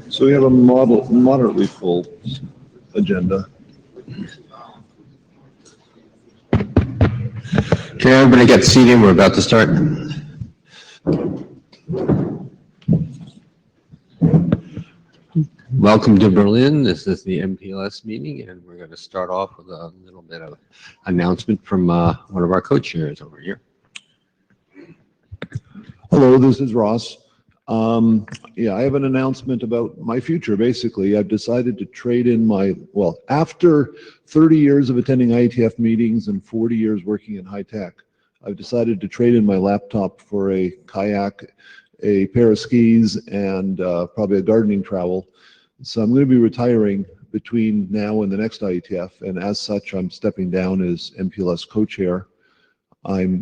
So we have a moderately full agenda. Okay, everybody get seated. We're about to start. Welcome to Berlin. This is the Mpls meeting, and we're going to start off with a little bit of announcement from one of our co-chairs over here. Hello, this is Ross. Yeah, I have an announcement about my future. Basically, I've decided to trade in after 30 years of attending IETF meetings and 40 years working in high tech, I've decided to trade in my laptop for a kayak, a pair of skis, and probably a gardening trowel. So I'm going to be retiring between now and the next IETF, and as such, I'm stepping down as Mpls co-chair. I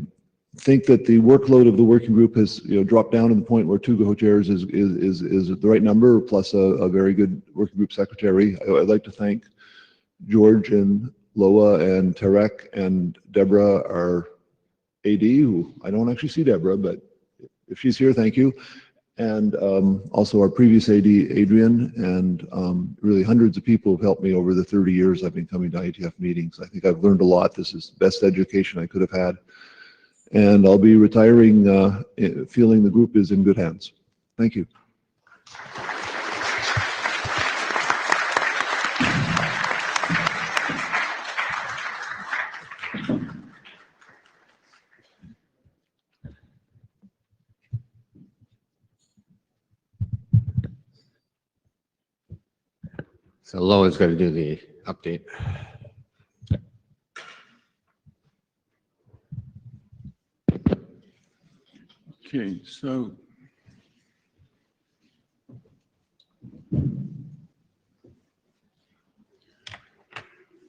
think that the workload of the working group has dropped down to the point where 2 co-chairs is the right number, plus a very good working group secretary. I'd like to thank George and Loa and Tarek and Deborah, our AD, who I don't actually see Deborah, but if she's here, thank you. And also our previous AD, Adrian, and really hundreds of people have helped me over the 30 years I've been coming to IETF meetings. I think I've learned a lot. This is the best education I could have had. And I'll be retiring feeling the group is in good hands. Thank you. So Loa's going to do the update. Okay, so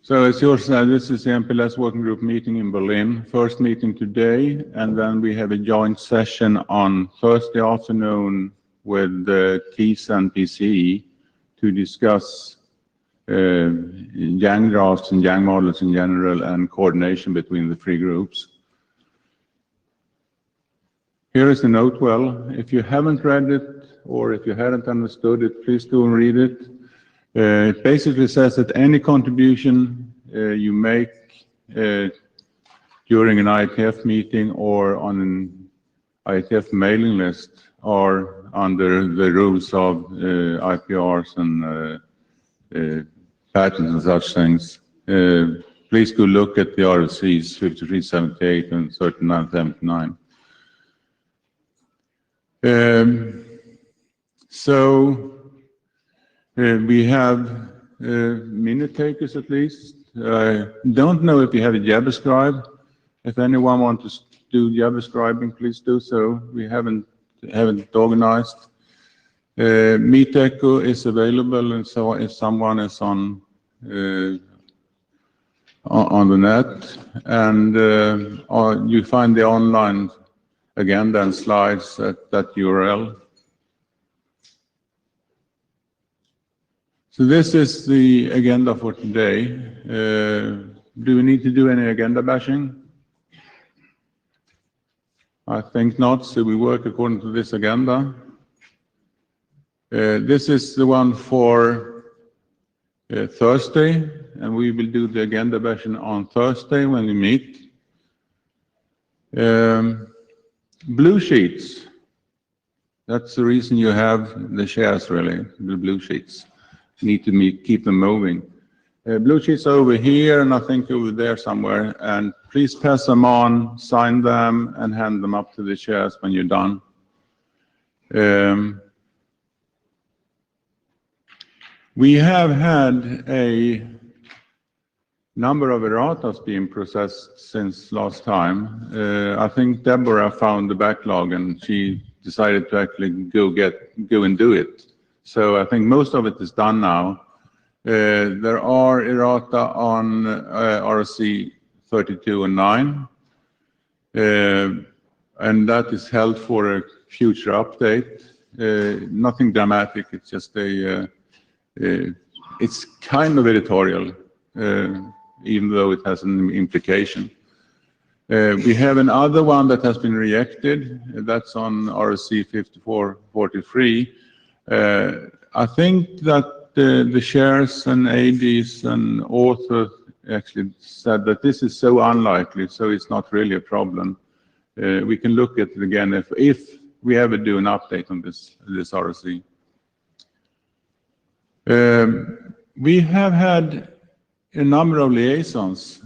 as George said, this is the Mpls working group meeting in Berlin. First meeting today, and then we have a joint session on Thursday afternoon with KEYS and PCE to discuss Yang drafts and Yang models in general and coordination between the 3 groups. Here is the note. Well, if you haven't read it or if you hadn't understood it, please go and read it. It basically says that any contribution you make during an IETF meeting or on an IETF mailing list are under the rules of IPRs and patents and such things. Please go look at the RFCs 5378 and 3979. We have minute takers at least. I don't know if you have a JavaScribe. If anyone wants to do JavaScribing, please do so. We haven't organized. Meet Echo is available, and so if someone is on the net, and you find the online agenda and slides at that URL. So this is the agenda for today. Do we need to do any agenda bashing? I think not, so we work according to this agenda. This is the one for Thursday, and we will do the agenda bashing on Thursday when we meet. Blue sheets. That's the reason you have the shares, really, the blue sheets. You need to keep them moving. Blue sheets over here, and I think over there somewhere. And please pass them on, sign them, and hand them up to the chairs when you're done. We have had a number of erratas being processed since last time. I think Deborah found the backlog, and she decided to actually go and do it. So I think most of it is done now. There are errata on RC 32 and 9, and that is held for a future update. Nothing dramatic. It's just it's kind of editorial, even though it has an implication. We have another one that has been rejected. That's on RC 5443. I think that the chairs and ADs and authors actually said that this is so unlikely, so it's not really a problem. We can look at it again if we ever do an update on this RC. We have had a number of liaisons.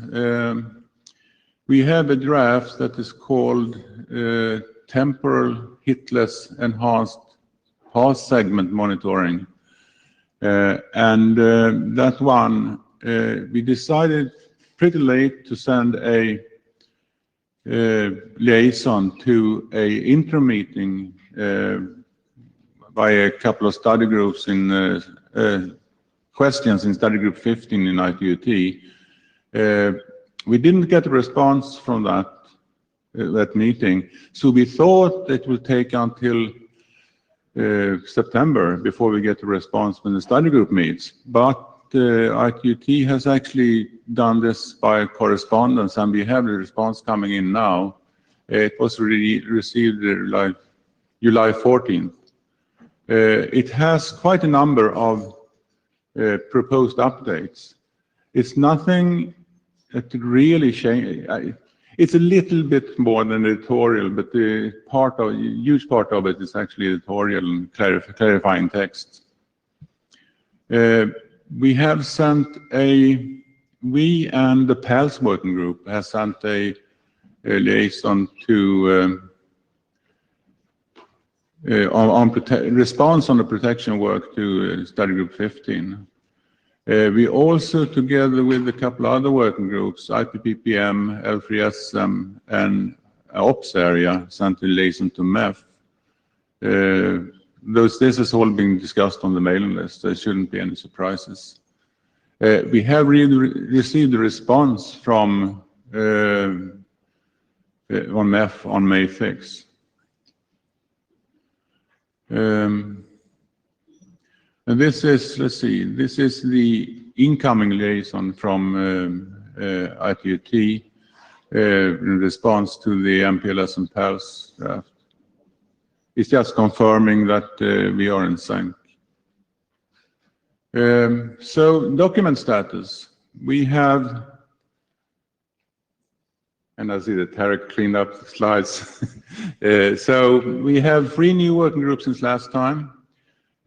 We have a draft that is called Temporal Hitless Enhanced Path Segment Monitoring. And that one, we decided pretty late to send a liaison to a interim meeting by a couple of study groups in questions in study group 15 in IETF. We didn't get a response from that meeting, so we thought it would take until September before we get a response when the study group meets. But IETF has actually done this by correspondence, and we have the response coming in now. It was received July 14th. It has quite a number of proposed updates. It's nothing that really change. It's a little bit more than editorial, but the huge part of it is actually editorial and clarifying text. We have sent we and the Mpls working group has sent a liaison to response on the protection work to study group 15. We also, together with a couple other working groups, IPPPM, L3SM, and Ops area, sent a liaison to MEF. This has all been discussed on the mailing list. There shouldn't be any surprises. We have received a response from on MEF on May 6th. And this is, let's see, this is the incoming liaison from IETF in response to the Mpls and Mpls draft. It's just confirming that we are in sync. So document status, we have, and I see that Tarek cleaned up the slides. So we have 3 new working groups since last time.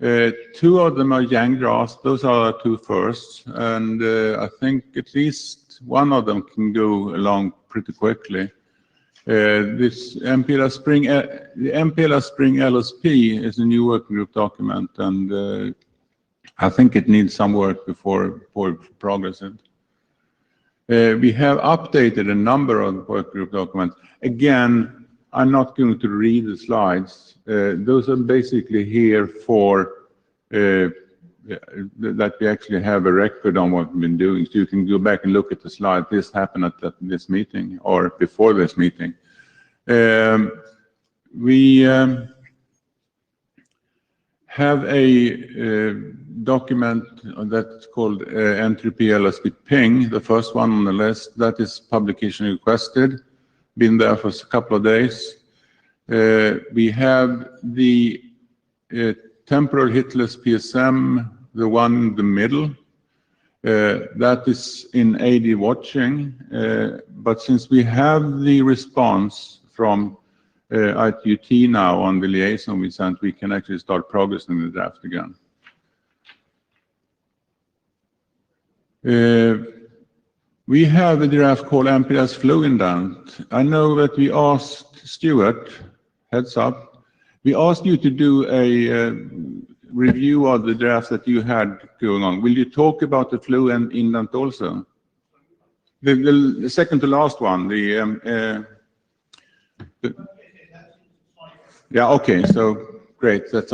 2 of them are young drafts. Those are our 2 firsts, and I think at least one of them can go along pretty quickly. This Mpls Spring, the Mpls Spring LSP is a new working group document, and I think it needs some work before progressing. We have updated a number of work group documents. Again, I'm not going to read the slides. Those are basically here for that we actually have a record on what we've been doing. So you can go back and look at the slide. This happened at this meeting or before this meeting. We have a document that's called Entropy LSP Ping, the first one on the list. That is publication requested. Been there for a couple of days. We have the temporal hitless PSM, the one in the middle. That is in AD watching. But since we have the response from IETF now on the liaison we sent, we can actually start progressing the draft again. We have a draft called Mpls Flow Indent. I know that we asked Stuart, heads up, we asked you to do a review of the draft that you had going on. Will you talk about the flow and indent also? The second to last one, Yeah, okay, so great, that's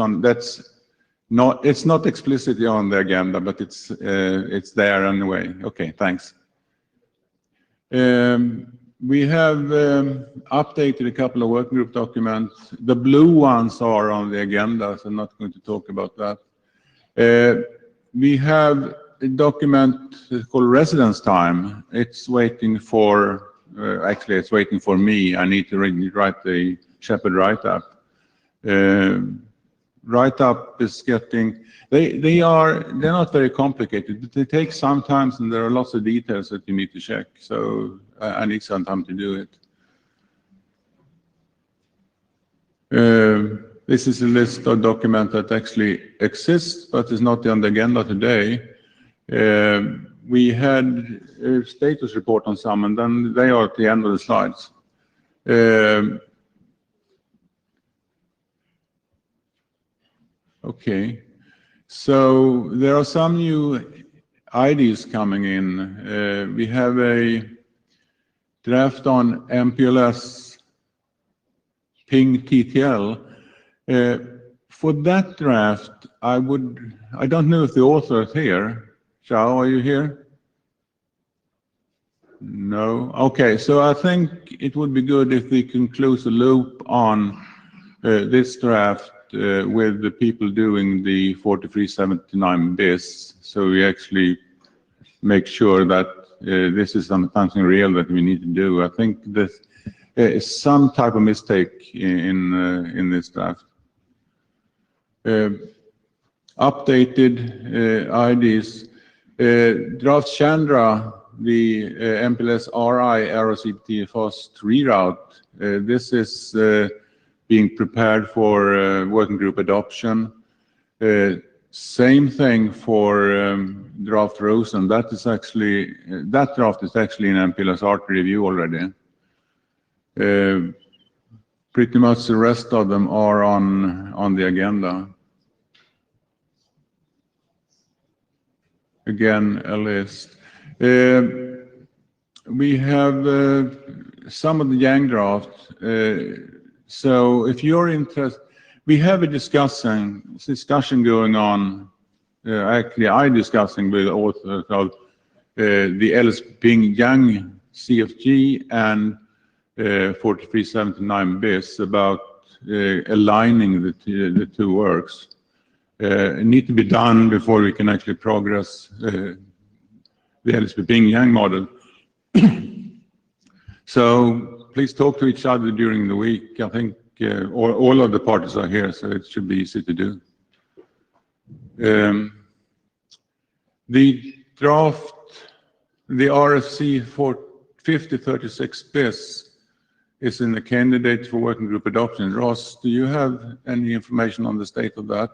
not, it's not explicitly on the agenda, but it's there anyway. Okay, thanks. We have updated a couple of working group documents. The blue ones are on the agenda, so I'm not going to talk about that. We have a document called residence time. It's waiting for, actually it's waiting for me. I need to write the Shepherd write-up. Write-up is getting, they're not very complicated, but they take some time and there are lots of details that you need to check. So I need some time to do it. This is a list of documents that actually exist, but is not on the agenda today. We had a status report on some, and then they are at the end of the slides. Okay, so there are some new IDs coming in. We have a draft on Mpls ping TTL. For that draft, I don't know if the author is here. Xiao, are you here? No? Okay, so I think it would be good if we can close the loop on this draft with the people doing the 4379 BIS, so we actually make sure that this is something real that we need to do. I think this is some type of mistake in this draft. Updated IDs. Draft Chandra, the Mpls RI ROCPT FOST reroute. This is being prepared for working group adoption. Same thing for draft Rosen. That draft is actually in Mpls art review already. Pretty much the rest of them are on the agenda. Again, a list. We have some of the Yang drafts. So if you're interested, we have a discussion going on. Actually, I'm discussing with authors of the LS Ping Yang CFG and 4379 BIS about aligning the two works. It needs to be done before we can actually progress the LSP Ping Yang model. So please talk to each other during the week. I think all of the parties are here, so it should be easy to do. The draft, the RFC for 5036 BIS is in the candidate for working group adoption. Ross, do you have any information on the state of that?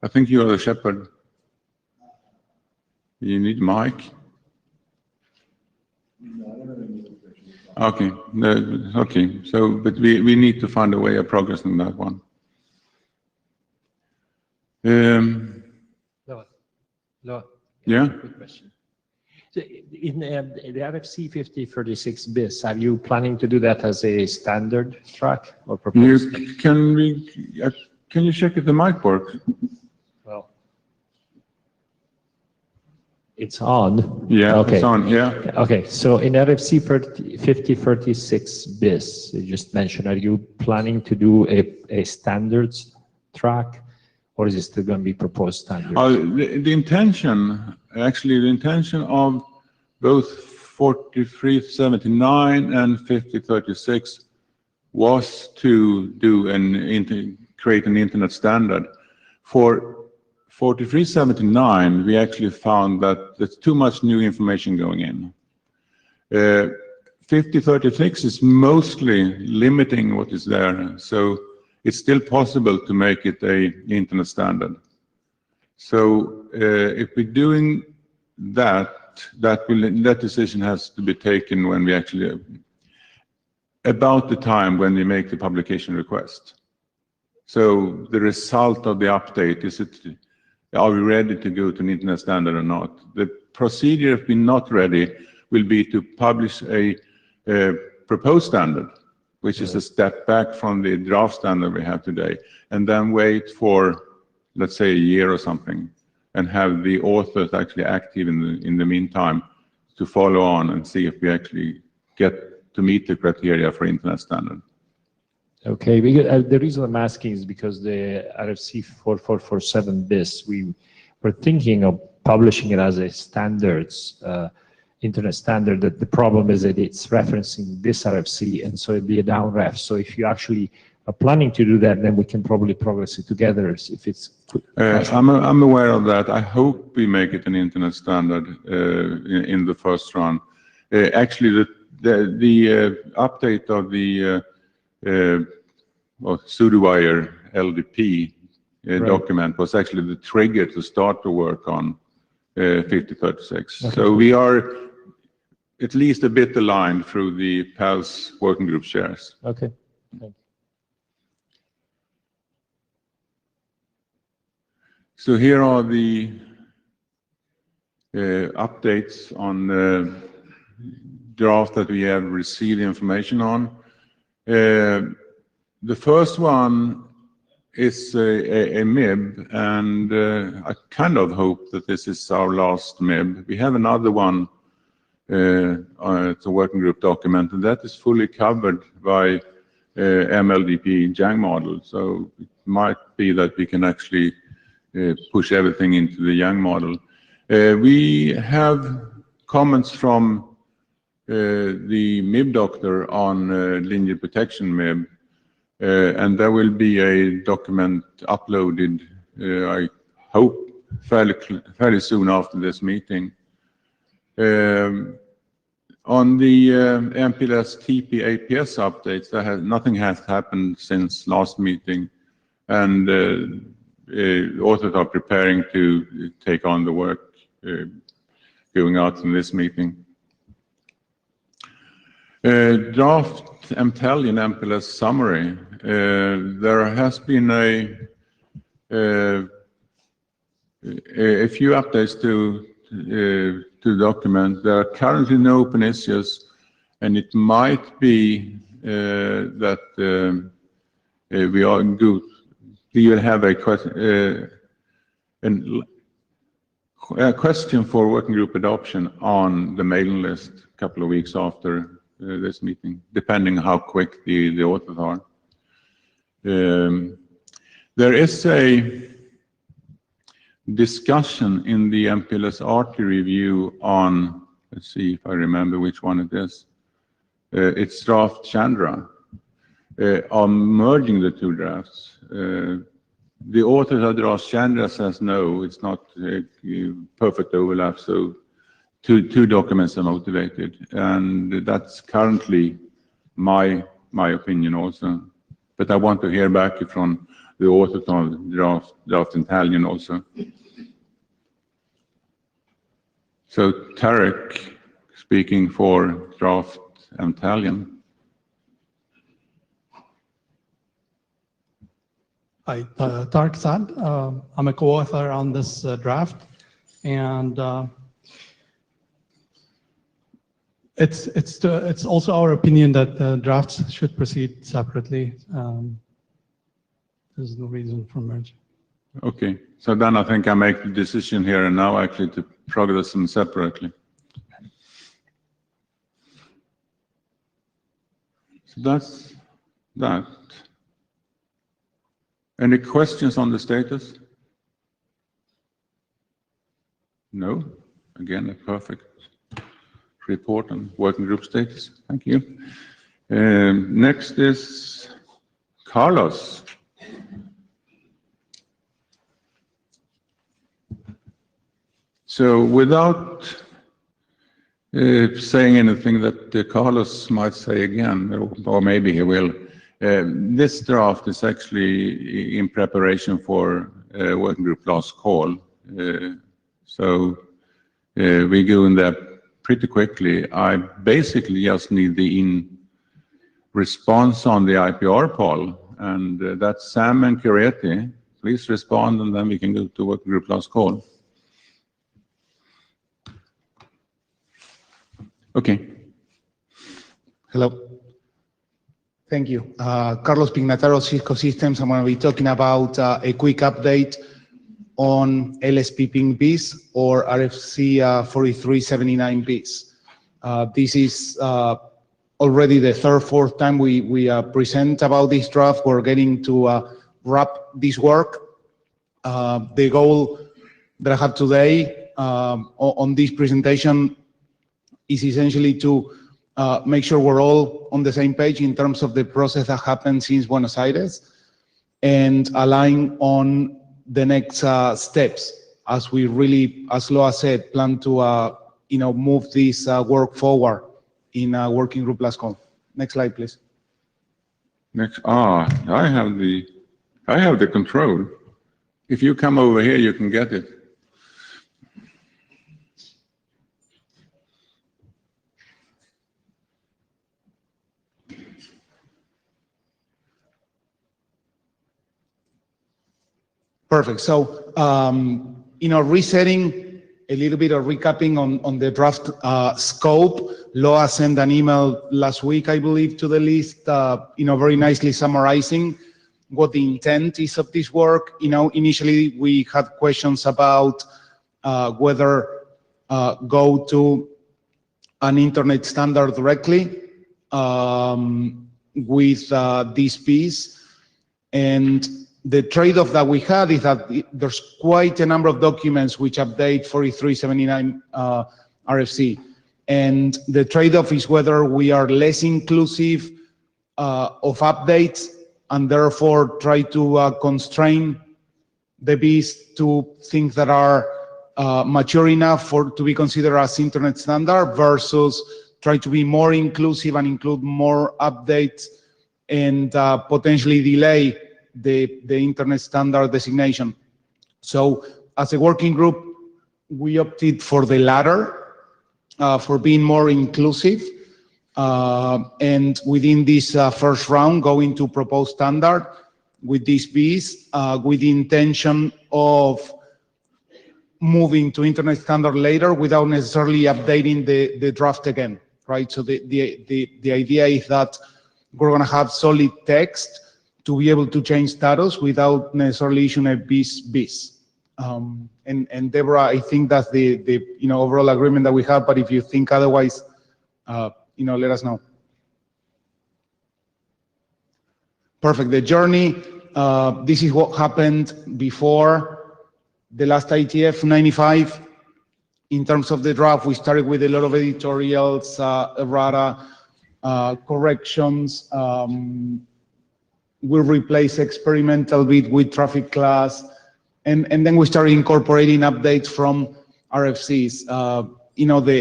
I think you are the shepherd. You need a mic. Okay, okay. So, but we need to find a way of progressing that one. Yeah. Quick question. So in the RFC 5036 BIS, are you planning to do that as a standard track or proposed? Can you check if the mic works? Well, it's on. Yeah, okay. It's on. Yeah. Okay, so in RFC 5036 BIS, you just mentioned, are you planning to do a standards track, or is it still going to be proposed standard? The intention of both 4379 and 5036 was to do create an internet standard. For 4379, we actually found that there's too much new information going in. 5036 is mostly limiting what is there, so it's still possible to make it an internet standard. So if we're doing that decision has to be taken when we actually, about the time when we make the publication request. So the result of the update, are we ready to go to an internet standard or not? The procedure, if we're not ready, will be to publish a proposed standard. which is a step back from the draft standard we have today, and then wait for, let's say, a year or something, and have the authors actually active in the meantime to follow on and see if we actually get to meet the criteria for internet standard. Okay, because, the reason I'm asking is because the RFC 4447 BIS, we were thinking of publishing it as a standards, internet standard. That the problem is that it's referencing this RFC, and so it'd be a down ref. So if you actually are planning to do that, then we can probably progress it together if it's. I'm aware of that. I hope we make it an internet standard in the first run. Actually, the update of the pseudowire LDP document was actually the trigger to start to work on 5036. Okay. So we are at least a bit aligned through the Mpls working group shares. Okay. Thank you. So here are the updates on the draft that we have received information on. The first one is a MIB, and I kind of hope that this is our last MIB. We have another one, it's a working group document, and that is fully covered by MLDP Yang model. So it might be that we can actually push everything into the Yang model. We have comments from the MIB doctor on linear protection MIB, and there will be a document uploaded, I hope, fairly soon after this meeting. On the Mpls TP APS updates, nothing has happened since last meeting, and authors are preparing to take on the work going out in this meeting. Draft Mpls Mpls summary. There has been a few updates to the document. There are currently no open issues, and it might be that we are good. We will have a question for working group adoption on the mailing list a couple of weeks after this meeting, depending how quick the authors are. There is a discussion in the Mpls RT review on, let's see if I remember which one it is. It's draft Chandra, on merging the two drafts. The authors of draft Chandra says no, it's not a perfect overlap, so two documents are motivated, and that's currently my opinion also. But I want to hear back from the authors of draft Italian also. So Tarek, speaking for draft Italian. Hi, Tarek Saad. I'm a co-author on this draft, and it's also our opinion that the drafts should proceed separately. There's no reason for merge. Okay, so then I think I make the decision here and now actually to progress them separately. So that's that. Any questions on the status? No? Again, a perfect report on working group status. Thank you. Next is Carlos. So without saying anything that Carlos might say again, or maybe he will, this draft is actually in preparation for working group last call. So we go in there pretty quickly. I basically just need the response on the IPR poll, and that's Sam and Curietti. Please respond, and then we can go to working group last call. Okay. Hello. Thank you. Carlos Pignataro, Cisco Systems. I'm going to be talking about a quick update on LSP ping BIS or RFC 4379BIS. This is already the third, fourth time we present about this draft. We're getting to wrap this work. The goal that I have today on this presentation is essentially to make sure we're all on the same page in terms of the process that happened since Buenos Aires and align on the next steps as we really, as Loa said, plan to move this work forward in working group last call. Next slide, please. Next, I have the control. If you come over here, you can get it. Perfect. So, resetting a little bit of recapping on the draft scope. Loa sent an email last week, I believe, to the list, very nicely summarizing what the intent is of this work. Initially we had questions about whether go to an internet standard directly with this piece. And the trade-off that we had is that there's quite a number of documents which update 4379 RFC. And the trade-off is whether we are less inclusive of updates and therefore try to constrain the BIS to things that are mature enough to be considered as internet standard versus try to be more inclusive and include more updates and potentially delay the internet standard designation. So as a working group, we opted for the latter, for being more inclusive. And within this first round, going to propose standard with this BIS, with the intention of moving to internet standard later without necessarily updating the draft again, right? So the idea is that we're going to have solid text to be able to change status without necessarily issuing a BIS. And Deborah, I think that's the overall agreement that we have. But if you think otherwise, let us know. Perfect. The journey. This is what happened before the last IETF 95. In terms of the draft, we started with a lot of editorials, errata, corrections. We'll replace experimental bit with traffic class, and then we started incorporating updates from RFCs.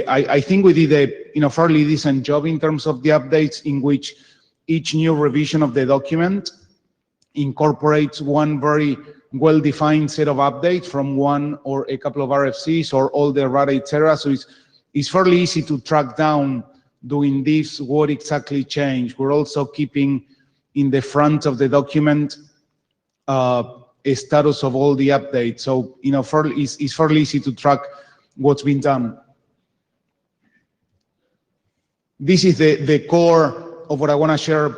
I think we did a fairly decent job in terms of the updates, in which each new revision of the document incorporates one very well-defined set of updates from one or a couple of RFCs or all the errata, etc. So it's fairly easy to track down doing this, what exactly changed. We're also keeping in the front of the document a status of all the updates. So, it's fairly easy to track what's been done. This is the core of what I want to share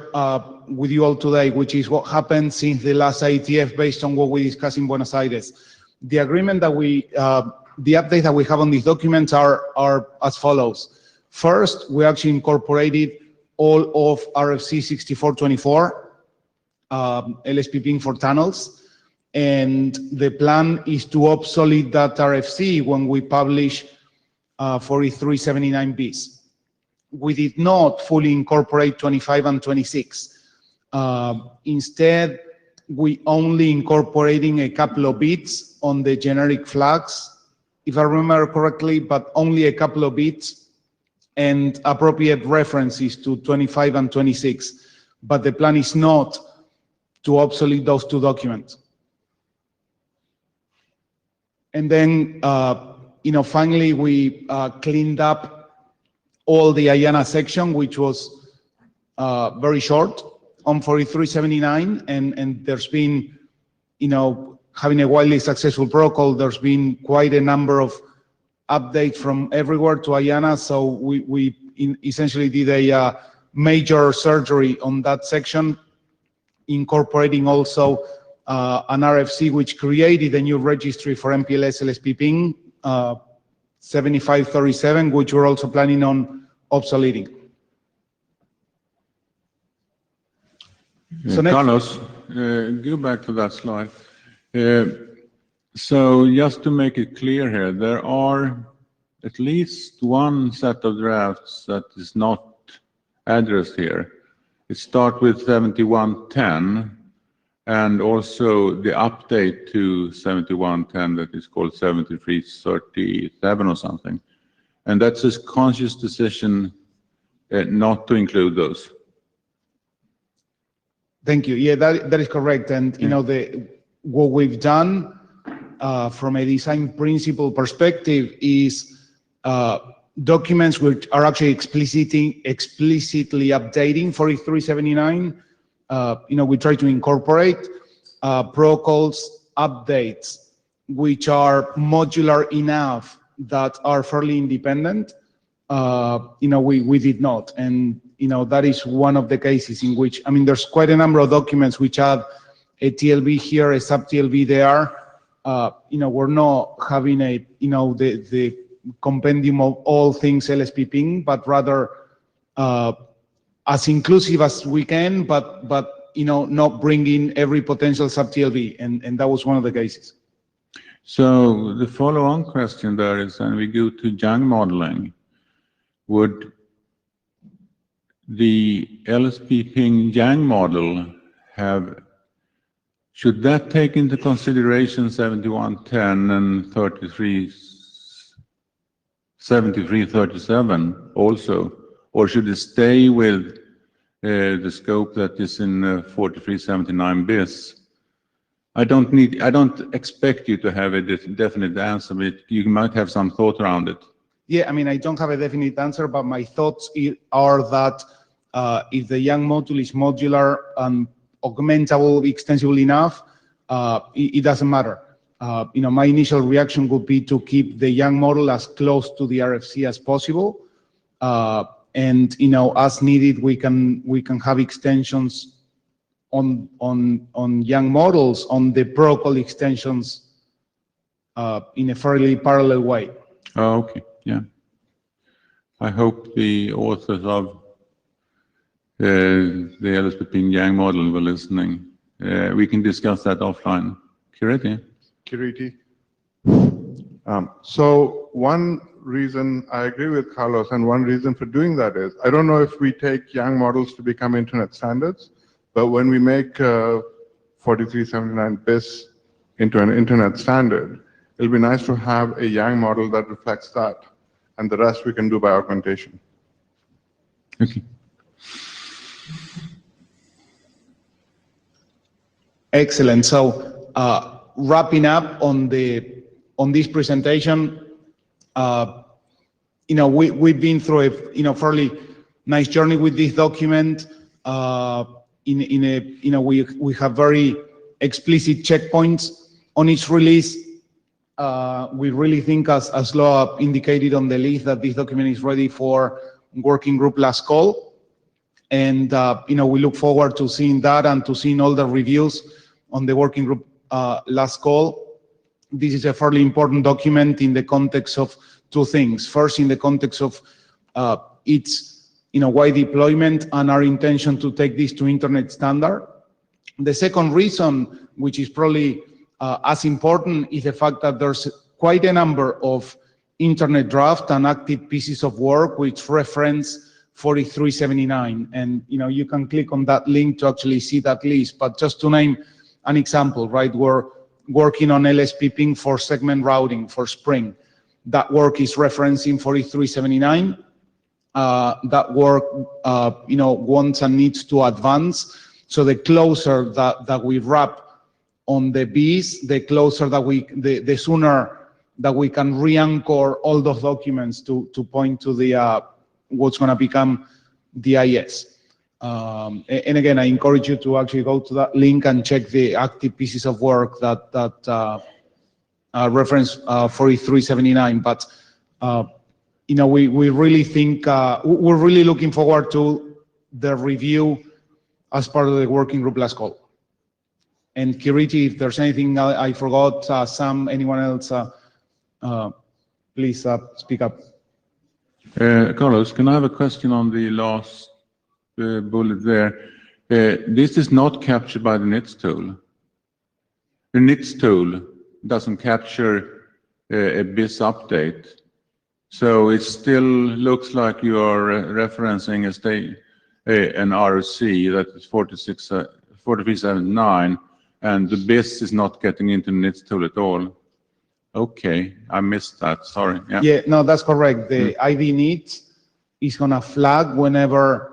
with you all today, which is what happened since the last IETF based on what we discussed in Buenos Aires. The agreement that the updates that we have on these documents are as follows. First, we actually incorporated all of RFC 6424, LSP ping for tunnels. And the plan is to obsolete that RFC when we publish 4379 BIS. We did not fully incorporate 25 and 26. Instead, we only incorporating a couple of bits on the generic flags, if I remember correctly, but only a couple of bits and appropriate references to 25 and 26. But the plan is not to obsolete those two documents. And then, finally, we cleaned up all the IANA section, which was very short on 4379. And there's been, having a widely successful protocol, there's been quite a number of updates from everywhere to IANA. So we essentially did a major surgery on that section, incorporating also an RFC which created a new registry for MPLS LSP ping 7537, which we're also planning on obsoleting. So next- Carlos, go back to that slide. So just to make it clear here, there are at least one set of drafts that is not addressed here. It starts with 7110 and also the update to 7110 that is called 7337 or something. And that's a conscious decision not to include those. Thank you. Yeah, that is correct. And you know, what we've done from a design principle perspective is documents which are actually explicitly updating 4379. You know, we try to incorporate protocols updates which are modular enough that are fairly independent. You know, we did not, and you know, that is one of the cases in which, I mean, there's quite a number of documents which have a TLB here, a sub TLB there. You know, we're not having a, you know, the compendium of all things LSP ping, but rather as inclusive as we can, but you know, not bringing every potential sub TLB, and that was one of the cases. So the follow-on question there is, and we go to Young modeling, would the LSP ping Yang model should that take into consideration 7110 and 7337 also, or should it stay with the scope that is in 4379 bis? I don't expect you to have a definite answer, but you might have some thought around it. Yeah, I mean, I don't have a definite answer, but my thoughts are that if the Young module is modular and augmentable, extensible enough, it doesn't matter. You know, my initial reaction would be to keep the Young model as close to the RFC as possible, and you know, as needed, we can have extensions on Young models on the protocol extensions in a fairly parallel way. Oh, okay, yeah. I hope the authors of the LSP ping Yang model were listening. We can discuss that offline. Kiriti? So one reason I agree with Carlos, and one reason for doing that is, I don't know if we take Yang models to become internet standards, but when we make 4379 bis into an internet standard, it'll be nice to have a Yang model that reflects that, and the rest we can do by augmentation. Okay. Excellent. So wrapping up on this presentation, you know, we've been through a fairly nice journey with this document. You know, we have very explicit checkpoints on its release. We really think, as Loa indicated on the list, that this document is ready for working group last call. And, you know, we look forward to seeing that and to seeing all the reviews on the working group last call. This is a fairly important document in the context of two things. First, in the context of its wide deployment and our intention to take this to internet standard. The second reason, which is probably as important, is the fact that there's quite a number of internet draft and active pieces of work which reference 4379. And you can click on that link to actually see that list. But just to name an example, right? We're working on LSP ping for segment routing for Spring. That work is referencing 4379. That work, wants and needs to advance. So the closer that we wrap on the Bs, the closer that the sooner that we can re-anchor all those documents to point to the what's going to become the IS. And again, I encourage you to actually go to that link and check the active pieces of work that reference 4379. But we really think we're really looking forward to the review as part of the working group last call. And Kiriti, if there's anything I forgot, Sam, anyone else, please speak up. Carlos, can I have a question on the last bullet there? This is not captured by the NITS tool. The NITS tool doesn't capture a BIS update. So it still looks like you are referencing an ROC that is 4379, and the BIS is not getting into the NITS tool at all. Okay, I missed that, sorry. Yeah, no, that's correct. The ID NITS is gonna flag whenever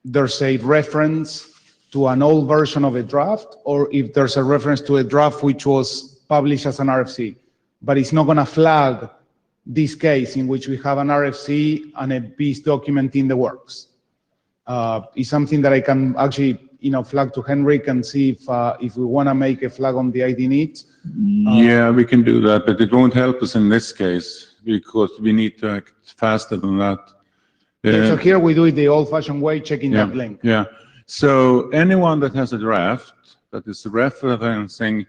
there's a reference to an old version of a draft, or if there's a reference to a draft which was published as an RFC. But it's not gonna flag this case in which we have an RFC and a BIS document in the works. It's something that I can actually, flag to Henrik and see if we wanna make a flag on the ID NITS. Yeah, we can do that, but it won't help us in this case because we need to act faster than that. So here we do it the old-fashioned way, checking that link. Yeah. So anyone that has a draft that is referencing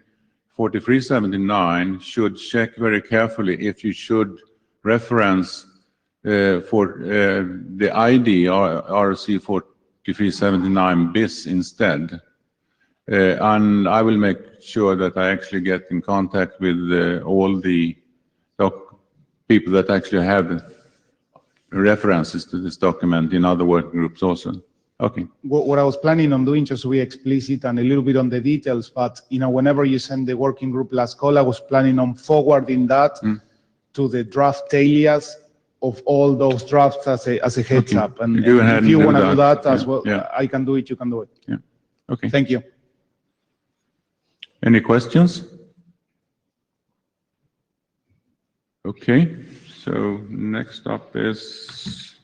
4379 should check very carefully if you should reference for the ID or RC 4379 BIS instead. And I will make sure that I actually get in contact with all the people that actually have references to this document in other working groups also. Okay. What I was planning on doing, just to be explicit and a little bit on the details, but whenever you send the working group last call, I was planning on forwarding that to the draft alias of all those drafts as a heads up. And if you want to do that as well, I can do it, you can do it. Yeah. Okay. Thank you. Any questions? Okay. So next up is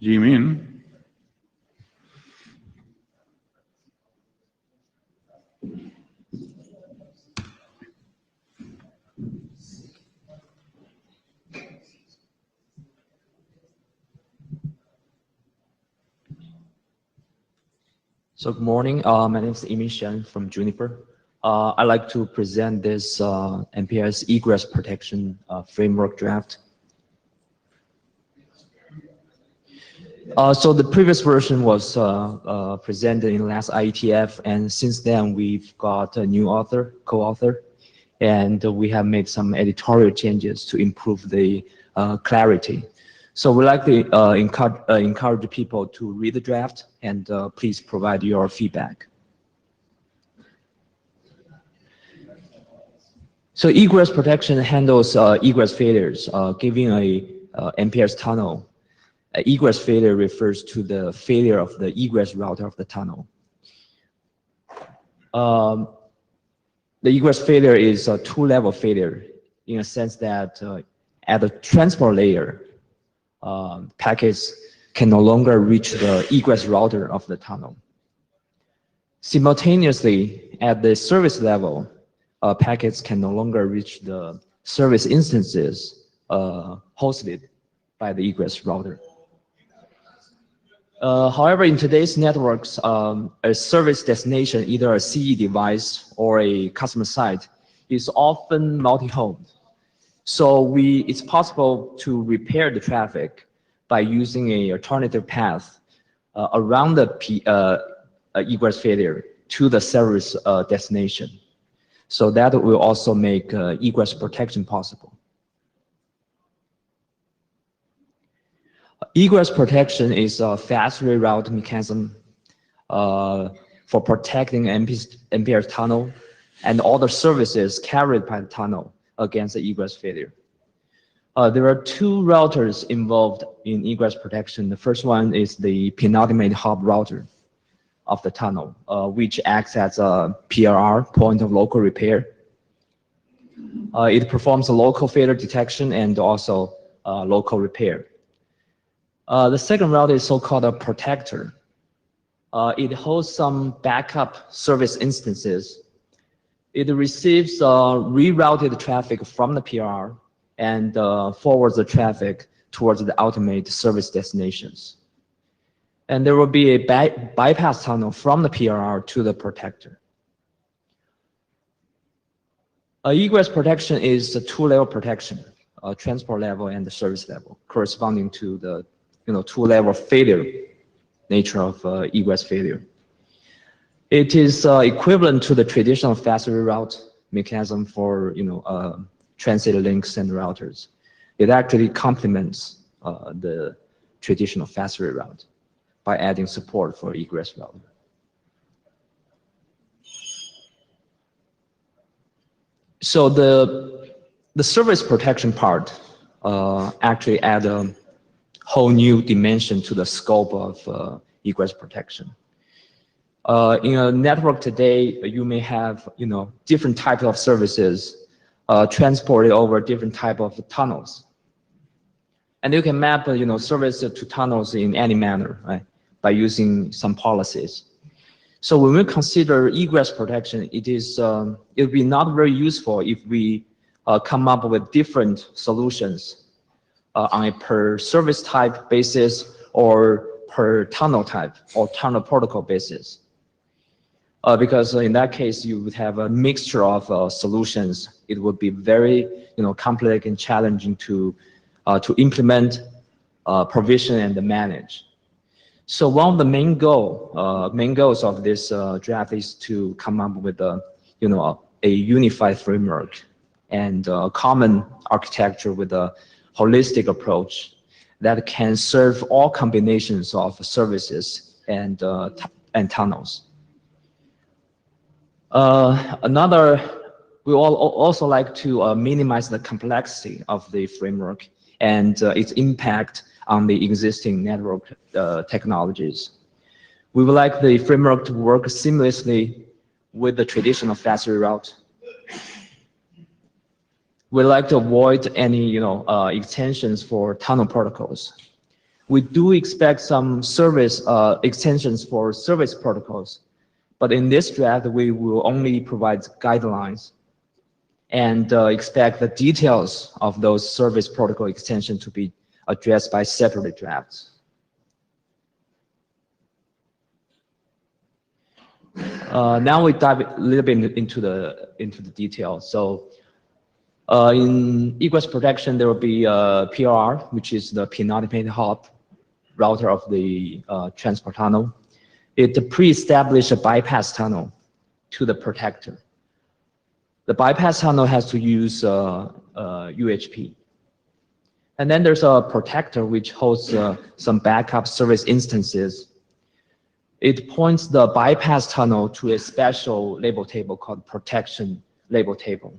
Jimin. So good morning. My name is Imi Shen from Juniper. I'd like to present this Mpls egress protection framework draft. So the previous version was presented in last IETF, and since then we've got a new author, co-author, and we have made some editorial changes to improve the clarity. So we'd like to encourage people to read the draft and please provide your feedback. So egress protection handles egress failures, giving a Mpls tunnel. Egress failure refers to the failure of the egress router of the tunnel. The egress failure is a two-level failure in a sense that at the transport layer, packets can no longer reach the egress router of the tunnel. Simultaneously, at the service level, packets can no longer reach the service instances hosted by the egress router. However, in today's networks, a service destination, either a CE device or a customer site, is often multi-homed. So it's possible to repair the traffic by using an alternative path around the egress failure to the service destination. So that will also make egress protection possible. Egress protection is a fast reroute mechanism for protecting Mpls tunnel and all the services carried by the tunnel against the egress failure. There are two routers involved in egress protection. The first one is the penultimate hop router of the tunnel, which acts as a PLR, point of local repair. It performs a local failure detection and also local repair. The second router is so-called a protector. It holds some backup service instances. It receives rerouted traffic from the PLR and forwards the traffic towards the ultimate service destinations. And there will be a bypass tunnel from the PRR to the protector. Egress protection is a two-level protection, transport level and the service level, corresponding to the two-level failure nature of egress failure. It is equivalent to the traditional fast reroute mechanism for transit links and routers. It actually complements the traditional fast reroute by adding support for egress router. So the service protection part actually add a whole new dimension to the scope of egress protection. In a network today, you may have different types of services transported over different type of tunnels, and you can map service to tunnels in any manner, right, by using some policies. So when we consider egress protection, it would be not very useful if we come up with different solutions on a per service type basis or per tunnel type or tunnel protocol basis. Because in that case, you would have a mixture of solutions. It would be very complex and challenging to implement, provision, and manage. So one of the main goals of this draft is to come up with a unified framework and a common architecture with a holistic approach that can serve all combinations of services and tunnels. We also like to minimize the complexity of the framework and its impact on the existing network technologies. We would like the framework to work seamlessly with the traditional fast reroute. We like to avoid any extensions for tunnel protocols. We do expect some service extensions for service protocols, but in this draft, we will only provide guidelines and expect the details of those service protocol extensions to be addressed by separate drafts. Now we dive a little bit into the details. So in egress protection, there will be a PRR, which is the penultimate hop router of the transport tunnel. It pre-established a bypass tunnel to the protector. The bypass tunnel has to use UHP. And then there's a protector which holds some backup service instances. It points the bypass tunnel to a special label table called protection label table.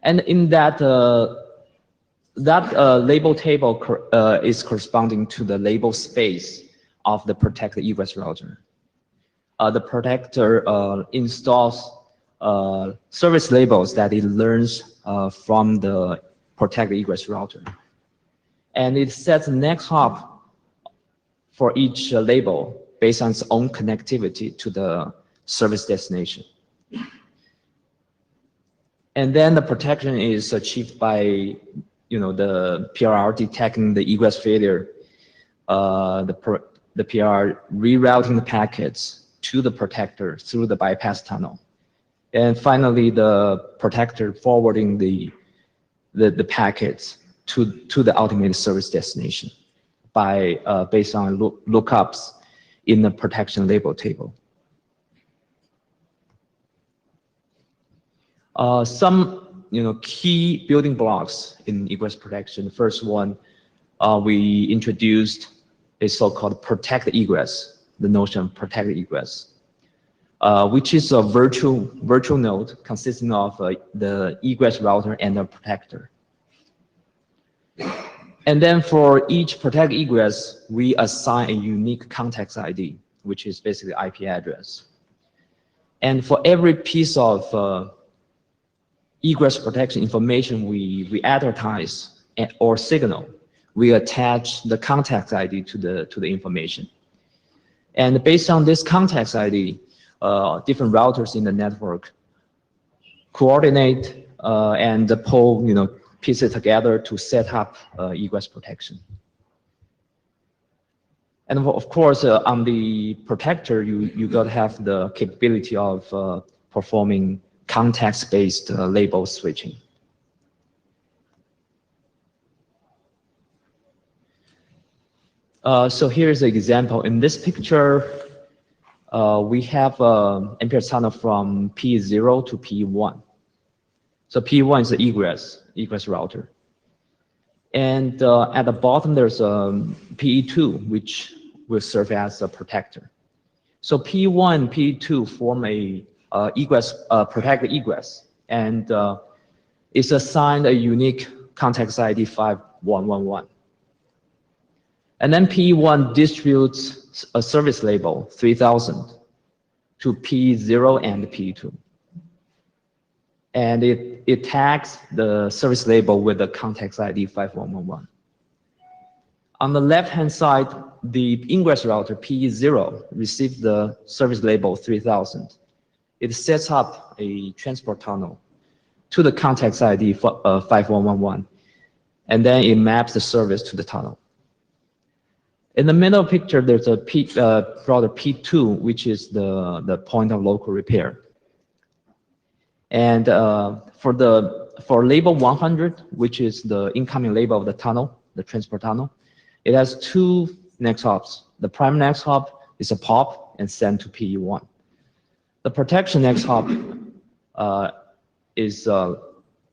And in that label table is corresponding to the label space of the protected egress router. The protector installs service labels that it learns from the protected egress router. And it sets the next hop for each label based on its own connectivity to the service destination. And then the protection is achieved by the PRR detecting the egress failure, the PRR rerouting the packets to the protector through the bypass tunnel. And finally, the protector forwarding the packets to the ultimate service destination by based on lookups in the protection label table. Some key building blocks in egress protection. The first one, we introduced a so-called protected egress, the notion of protected egress, which is a virtual node consisting of the egress router and the protector. And then for each protected egress, we assign a unique context ID, which is basically IP address. And for every piece of egress protection information we advertise or signal, we attach the context ID to the information. And based on this context ID, different routers in the network coordinate and pull piece it together to set up egress protection. And of course, on the protector, you got to have the capability of performing context-based label switching. So here's an example. In this picture, we have MPLS tunnel from P0 to P1. So P1 is the egress router. And at the bottom, there's a PE2, which will serve as a protector. So P1 and P2 form a protected egress, and it's assigned a unique context ID 5111. And then P1 distributes a service label 3000 to P0 and P2. And it tags the service label with the context ID 5111. On the left-hand side, the ingress router P0 receives the service label 3000. It sets up a transport tunnel to the context ID 5111, and then it maps the service to the tunnel. In the middle picture, there's a router P2, which is the point of local repair. And for label 100, which is the incoming label of the tunnel, the transport tunnel, it has two next hops. The prime next hop is a pop and sent to PE1. The protection next hop is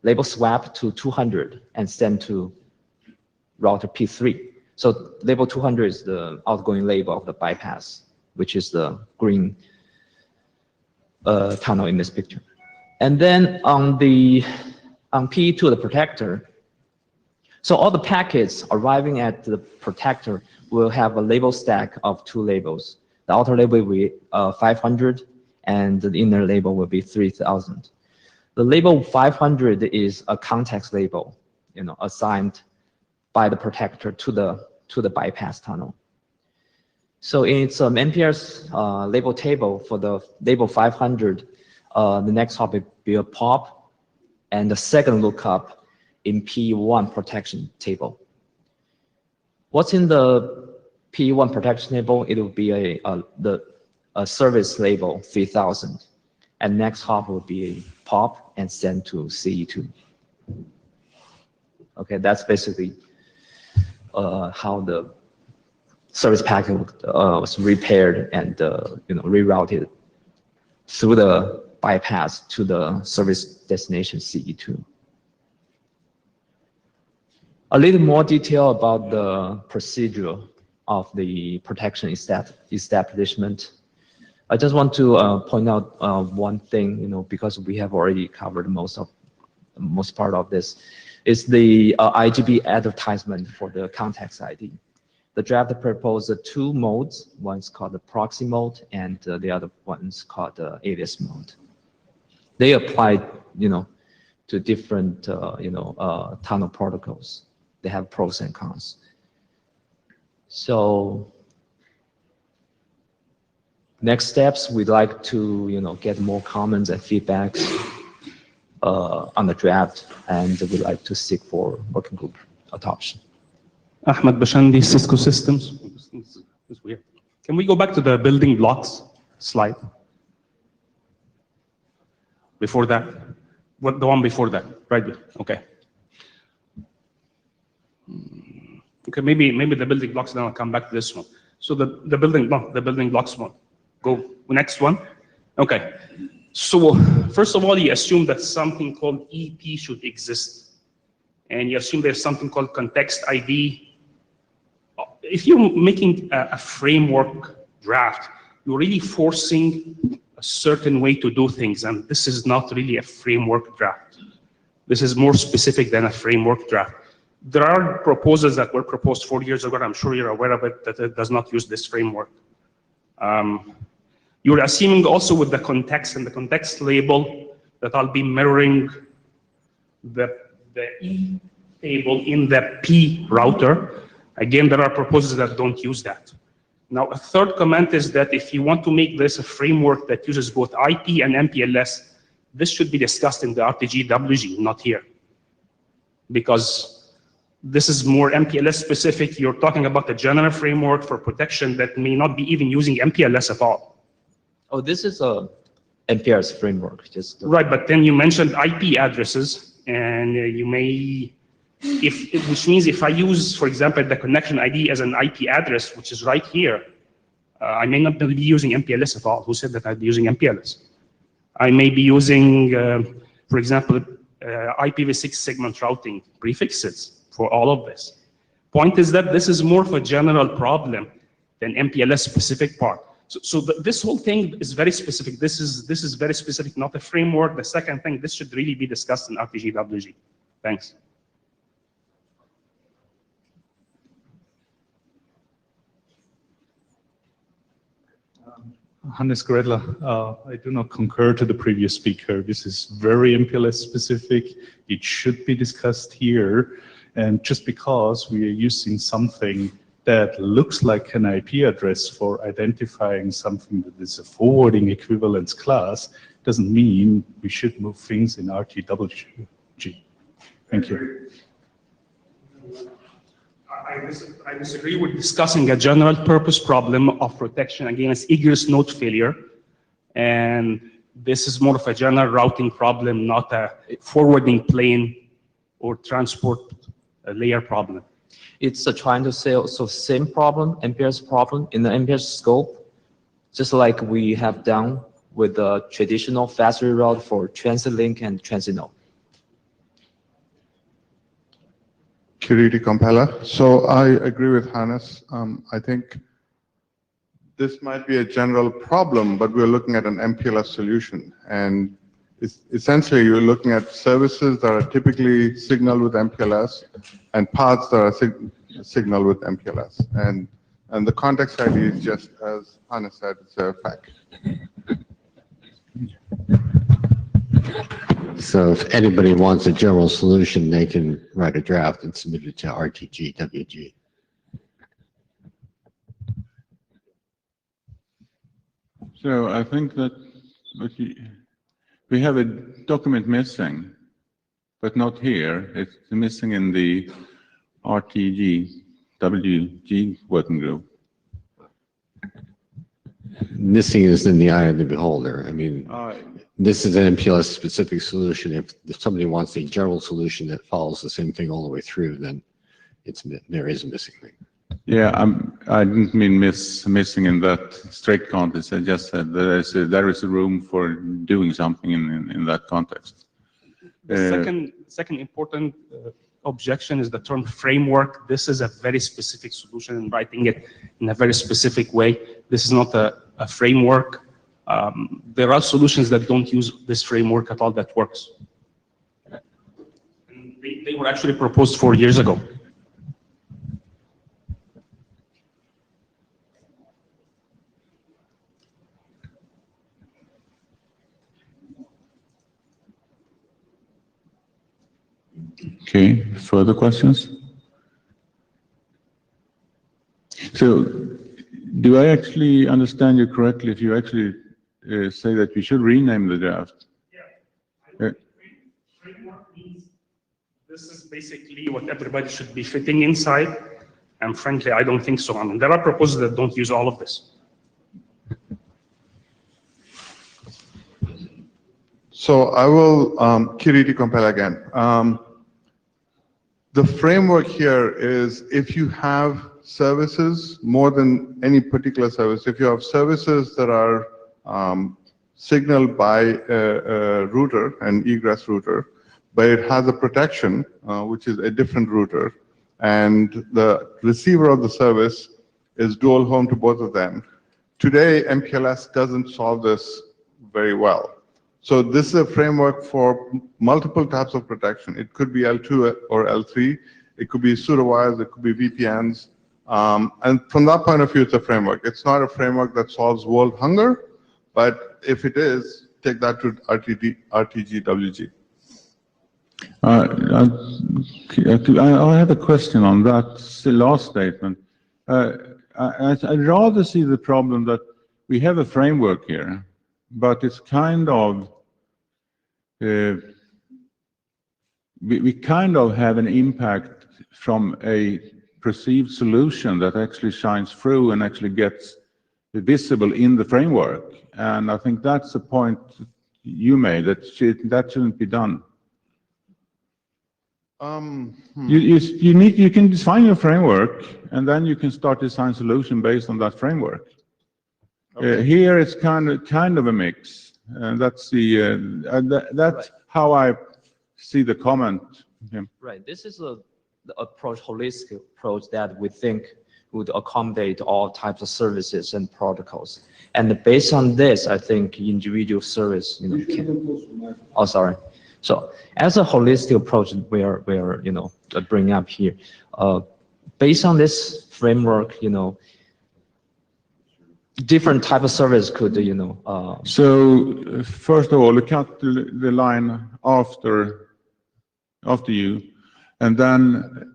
label swap to 200 and sent to router P3. So label 200 is the outgoing label of the bypass, which is the green tunnel in this picture. And then on PE2, the protector, so all the packets arriving at the protector will have a label stack of two labels. The outer label will be 500, and the inner label will be 3000. The label 500 is a context label, assigned by the protector to the bypass tunnel. So in its Mpls label table for the label 500, the next hop will be a pop, and the second lookup in P1 protection table. What's in the P1 protection table? It will be a service label 3000, and next hop will be a pop and sent to CE2. Okay, that's basically how the service packet was repaired and rerouted through the bypass to the service destination CE2. A little more detail about the procedure of the protection establishment. I just want to point out one thing, because we have already covered most part of this, is the IGB advertisement for the context ID. The draft proposed two modes. One is called the proxy mode, and the other one is called the alias mode. They apply, to different, tunnel protocols. They have pros and cons. So next steps, we'd like to, get more comments and feedbacks on the draft, and we'd like to seek for working group adoption. Ahmed Bashandi, Cisco Systems. It's weird. Can we go back to the building blocks slide? Before that, the one before that, right there. Okay. Okay, maybe the building blocks. Then I'll come back to this one. So the building blocks one. Go next one. Okay. So first of all, you assume that something called EP should exist, and you assume there's something called context ID. If you're making a framework draft, you're really forcing a certain way to do things, and this is not really a framework draft. This is more specific than a framework draft. There are proposals that were proposed 4 years ago, and I'm sure you're aware of it, that it does not use this framework. You're assuming also with the context and the context label that I'll be mirroring the E table in the P router. Again, there are proposals that don't use that. Now, a third comment is that if you want to make this a framework that uses both IP and MPLS, this should be discussed in the RTG WG, not here. because this is more MPLS specific. You're talking about a general framework for protection that may not be even using MPLS at all. Oh, this is a MPLS framework. Just Right, but then you mentioned IP addresses, and you may, which means if I use, for example, the connection ID as an IP address, which is right here, I may not be using MPLS at all. Who said that I'd be using MPLS? I may be using, for example, IPv6 segment routing prefixes for all of this. Point is that this is more of a general problem than MPLS specific part. So this whole thing is very specific. This is very specific, not a framework. The second thing, this should really be discussed in RTG-WG. Thanks. Hannes Gredler, I do not concur to the previous speaker. This is very MPLS specific. It should be discussed here. And just because we are using something that looks like an IP address for identifying something that is a forwarding equivalence class doesn't mean we should move things in RTWG. Thank you. I disagree with discussing a general purpose problem of protection against egress node failure. And this is more of a general routing problem, not a forwarding plane or transport layer problem. it's trying to say also same problem, MPLS problem in the MPLS scope, just like we have done with the traditional fast reroute for transit link and transit node. Kiriti Compiler. So I agree with Hannes. I think this might be a general problem, but we're looking at an MPLS solution. And essentially, you're looking at services that are typically signaled with MPLS and paths that are signaled with MPLS. And the context ID is just, as Hannes said, it's a fact. So if anybody wants a general solution, they can write a draft and submit it to RTG-WG. So I think that we have a document missing, but not here. It's missing in the RTG-WG working group. Missing is in the eye of the beholder. I mean, this is an MPLS specific solution. If somebody wants a general solution that follows the same thing all the way through, then there is a missing thing. Yeah, I didn't mean missing in that strict context. I just said there is a room for doing something in that context. The second important objection is the term framework. This is a very specific solution, and writing it in a very specific way. This is not a framework. There are solutions that don't use this framework at all that works. And they were actually proposed 4 years ago. Okay, further questions? So, do I actually understand you correctly if you actually say that we should rename the draft? Yeah. Framework means this is basically what everybody should be fitting inside. And frankly, I don't think so. I mean, there are proposals that don't use all of this. So I will, Kiriti Compel again. The framework here is if you have services, more than any particular service, if you have services that are signaled by a router, an egress router, but it has a protection, which is a different router, and the receiver of the service is dual home to both of them. Today, MPLS doesn't solve this very well. So this is a framework for multiple types of protection. It could be L2 or L3. It could be pseudo-wires. It could be VPNs. And from that point of view, it's a framework. It's not a framework that solves world hunger, but if it is, take that to RTG-WG. I have a question on that last statement. I'd rather see the problem that we have a framework here, but it's kind of we kind of have an impact from a perceived solution that actually shines through and actually gets visible in the framework. And I think that's the point you made, that that shouldn't be done. You can define your framework, and then you can start design solution based on that framework. Okay. Here it's kind of a mix, and that's that's how I see the comment. Yeah. Right. This is the approach, holistic approach that we think would accommodate all types of services and protocols. And based on this, I think individual service, can. Oh, sorry. So as a holistic approach, we are bringing up here. Based on this framework, different type of service could, So first of all, look at the line after you, and then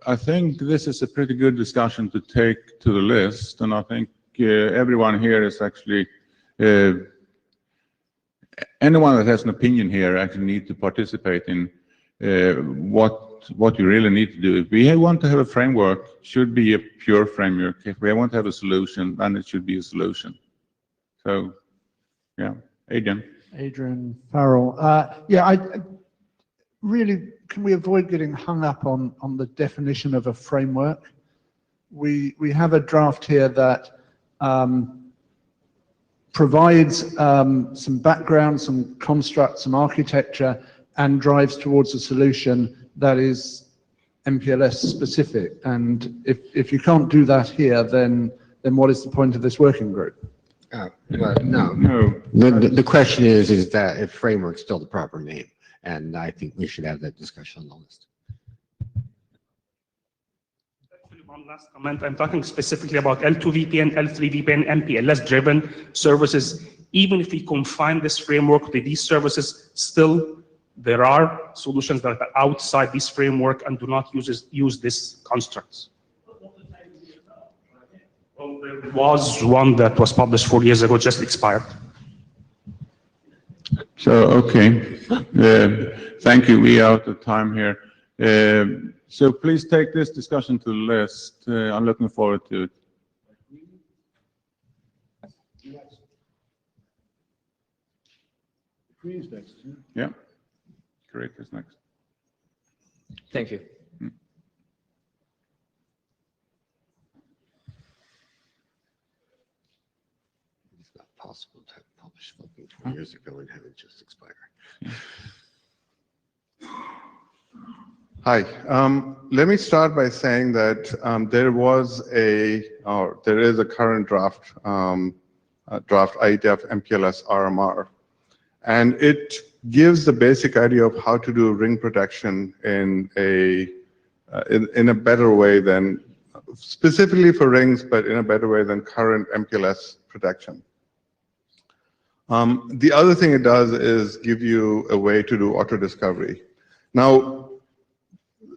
I think this is a pretty good discussion to take to the list, and I think everyone here is actually. Anyone that has an opinion here actually need to participate in what you really need to do. If we want to have a framework, it should be a pure framework. If we want to have a solution, then it should be a solution. So, yeah, Adrian Farrell. I really, can we avoid getting hung up on the definition of a framework? We have a draft here that provides some background, some construct, some architecture, and drives towards a solution that is MPLS specific. And if you can't do that here, then what is the point of this working group? Well, no. The question is that if framework is still the proper name, and I think we should have that discussion on the list. One last comment. I'm talking specifically about L2 VPN, L3 VPN, MPLS driven services. Even if we confine this framework to these services, still there are solutions that are outside this framework and do not use these constructs. Well, there was one that was published 4 years ago, just expired. So, okay. Thank you. We are out of time here. So please take this discussion to the list. I'm looking forward to it. Yeah. Great is next. Thank you. It's not possible to have published something 4 years ago and have it just expire. Hi. Let me start by saying that there is a current draft IETF MPLS RMR, and it gives the basic idea of how to do ring protection in a better way than, specifically for rings, but in a better way than current MPLS protection. The other thing it does is give you a way to do auto discovery. Now,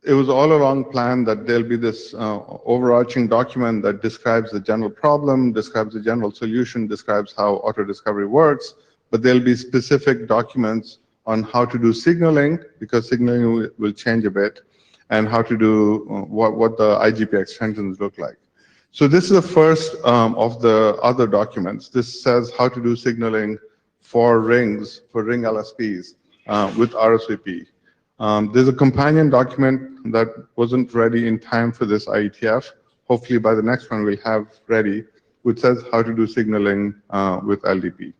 it was all along planned that there'll be this overarching document that describes the general problem, describes the general solution, describes how auto discovery works, but there'll be specific documents on how to do signaling, because signaling will change a bit, and how to do what the IGP extensions look like. So this is the first of the other documents. This says how to do signaling for rings, for ring LSPs with RSVP. There's a companion document that wasn't ready in time for this IETF. Hopefully by the next one we'll have ready, which says how to do signaling with LDP.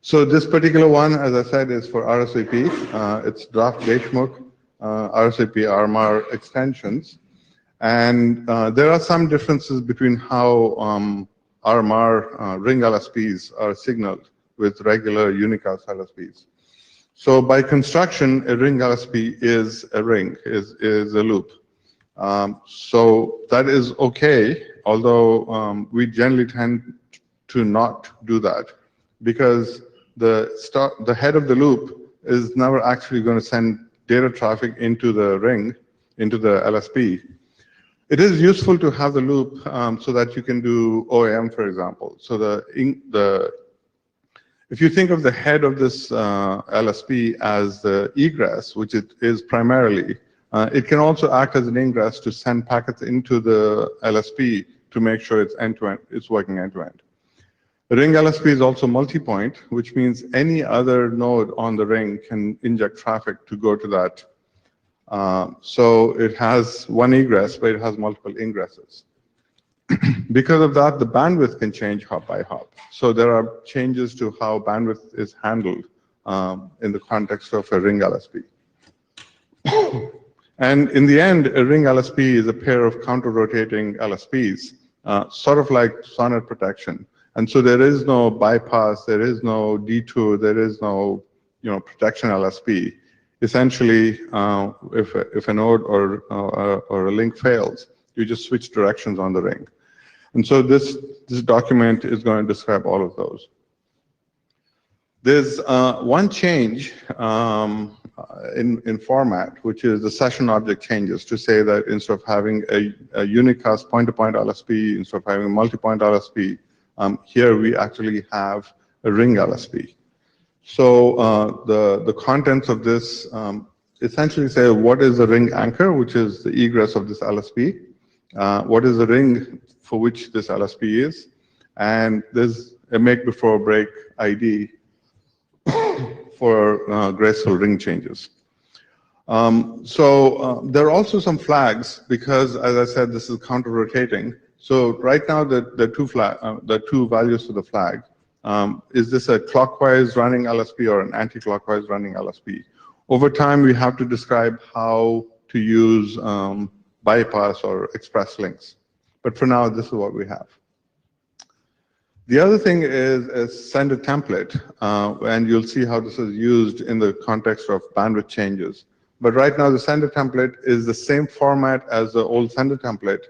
So this particular one, as I said, is for RSVP. It's draft Geshmukh RSVP RMR extensions. And there are some differences between how RMR ring LSPs are signaled with regular unicast LSPs. So by construction, a ring LSP is a ring, is a loop. So that is okay, although we generally tend to not do that, because the head of the loop is never actually going to send data traffic into the ring, into the LSP. It is useful to have the loop so that you can do OAM, for example. So the If you think of the head of this LSP as the egress, which it is primarily, it can also act as an ingress to send packets into the LSP to make sure it's end-to-end, it's working end-to-end. The ring LSP is also multi-point, which means any other node on the ring can inject traffic to go to that. So it has one egress, but it has multiple ingresses. Because of that, the bandwidth can change hop by hop. So there are changes to how bandwidth is handled in the context of a ring LSP. And in the end, a ring LSP is a pair of counter-rotating LSPs, sort of like sonnet protection. And so there is no bypass, there is no detour, there is no protection LSP. Essentially, if a node or a link fails, you just switch directions on the ring. And so this document is going to describe all of those. There's one change in format, which is the session object changes, to say that instead of having a unicast point-to-point LSP, instead of having a multi-point LSP, here we actually have a ring LSP. So the contents of this essentially say what is the ring anchor, which is the egress of this LSP, what is the ring for which this LSP is, and there's a make before break ID for graceful ring changes. There are also some flags because, as I said, this is counter-rotating. So right now, the two values for the flag. Is this a clockwise running LSP or an anti-clockwise running LSP? Over time, we have to describe how to use bypass or express links. But for now, this is what we have. The other thing is send a template, and you'll see how this is used in the context of bandwidth changes. But right now, the sender template is the same format as the old sender template,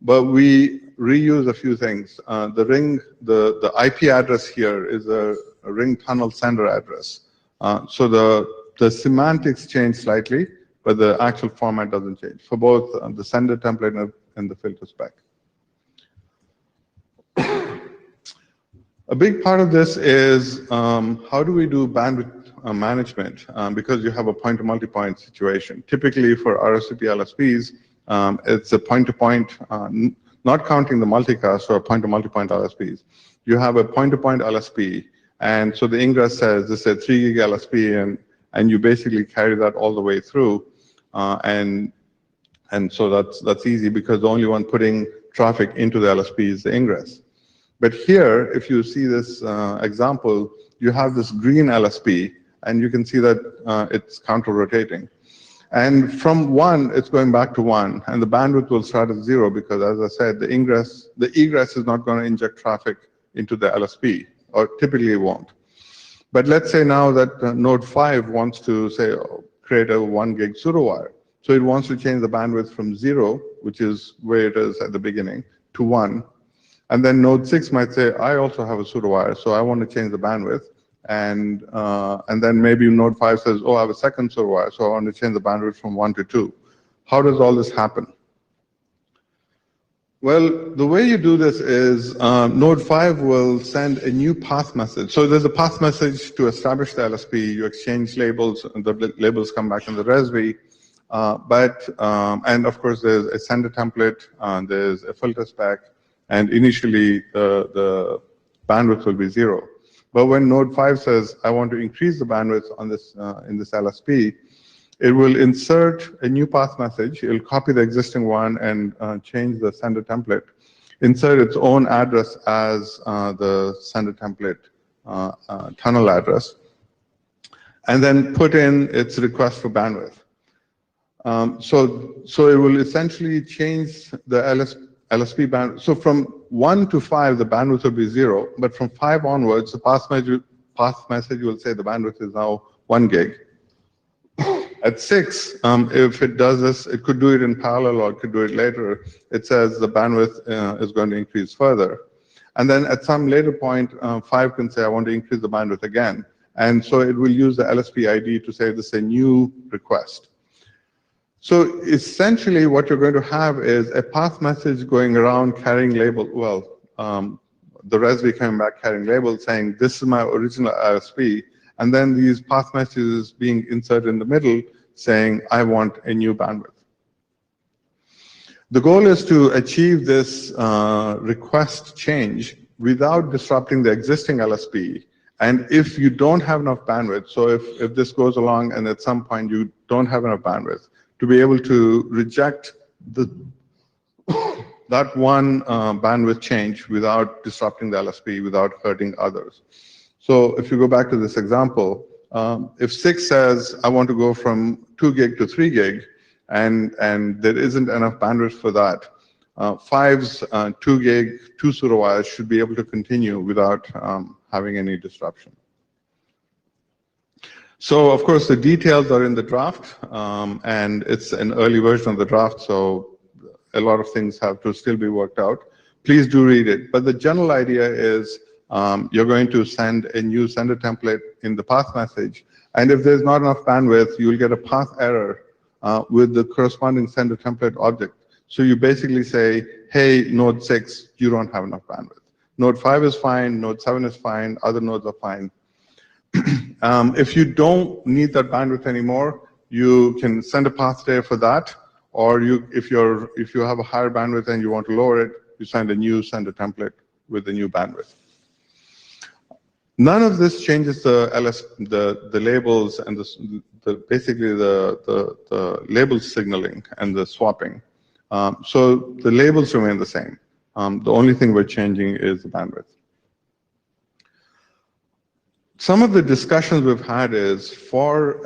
but we reuse a few things. The IP address here is a ring tunnel sender address. So the semantics change slightly, but the actual format doesn't change for both the sender template and the filter spec. A big part of this is how do we do bandwidth management, because you have a point-to-multipoint situation. Typically for RFCP LSPs, it's a point-to-point, not counting the multicast or point-to-multipoint LSPs. You have a point-to-point LSP, and so the ingress says this is a 3 gig LSP, and you basically carry that all the way through, and so that's easy because the only one putting traffic into the LSP is the ingress. But here, if you see this example, you have this green LSP, and you can see that it's counter-rotating. And from 1, it's going back to 1, and the bandwidth will start at 0 because, as I said, the egress is not going to inject traffic into the LSP, or typically it won't. But let's say now that node 5 wants to, say, create a 1 gig pseudowire. So it wants to change the bandwidth from 0, which is where it is at the beginning, to 1. And then node 6 might say, I also have a pseudowire, so I want to change the bandwidth. And then maybe node 5 says, oh, I have a second pseudowire, so I want to change the bandwidth from 1 to 2. How does all this happen? Well, the way you do this is node 5 will send a new path message. So there's a path message to establish the LSP. You exchange labels, and the labels come back in the RESV. And of course, there's a sender template, there's a filter spec, and initially the bandwidth will be 0. But when node 5 says, I want to increase the bandwidth on this in this LSP, it will insert a new path message. It will copy the existing one and change the sender template, insert its own address as the sender template tunnel address, and then put in its request for bandwidth. So it will essentially change the LSP bandwidth. So from 1 to 5, the bandwidth will be 0, but from 5 onwards, the path message will say the bandwidth is now 1 gig. At 6, if it does this, it could do it in parallel or it could do it later. It says the bandwidth is going to increase further. And then at some later point, 5 can say, I want to increase the bandwidth again. And so it will use the LSP ID to say this is a new request. So essentially what you're going to have is a path message going around carrying label, the Raspberry coming back carrying labels saying, this is my original RSP, and then these path messages being inserted in the middle saying, I want a new bandwidth. The goal is to achieve this request change without disrupting the existing LSP. And if you don't have enough bandwidth, so if this goes along and at some point you don't have enough bandwidth, to be able to reject that one bandwidth change without disrupting the LSP, without hurting others. So if you go back to this example, if 6 says, I want to go from 2 gig to 3 gig, and there isn't enough bandwidth for that, 5's 2 gig, 2 pseudo wires should be able to continue without having any disruption. So of course the details are in the draft, and it's an early version of the draft, so a lot of things have to still be worked out. Please do read it. But the general idea is you're going to send a new sender template in the path message, and if there's not enough bandwidth, you'll get a path error with the corresponding sender template object. So you basically say, hey, node 6, you don't have enough bandwidth. Node 5 is fine, node 7 is fine, other nodes are fine. If you don't need that bandwidth anymore, you can send a path there for that, or if you have a higher bandwidth and you want to lower it, you send a new sender template with the new bandwidth. None of this changes the labels and basically the label signaling and the swapping. So the labels remain the same. The only thing we're changing is the bandwidth. Some of the discussions we've had is for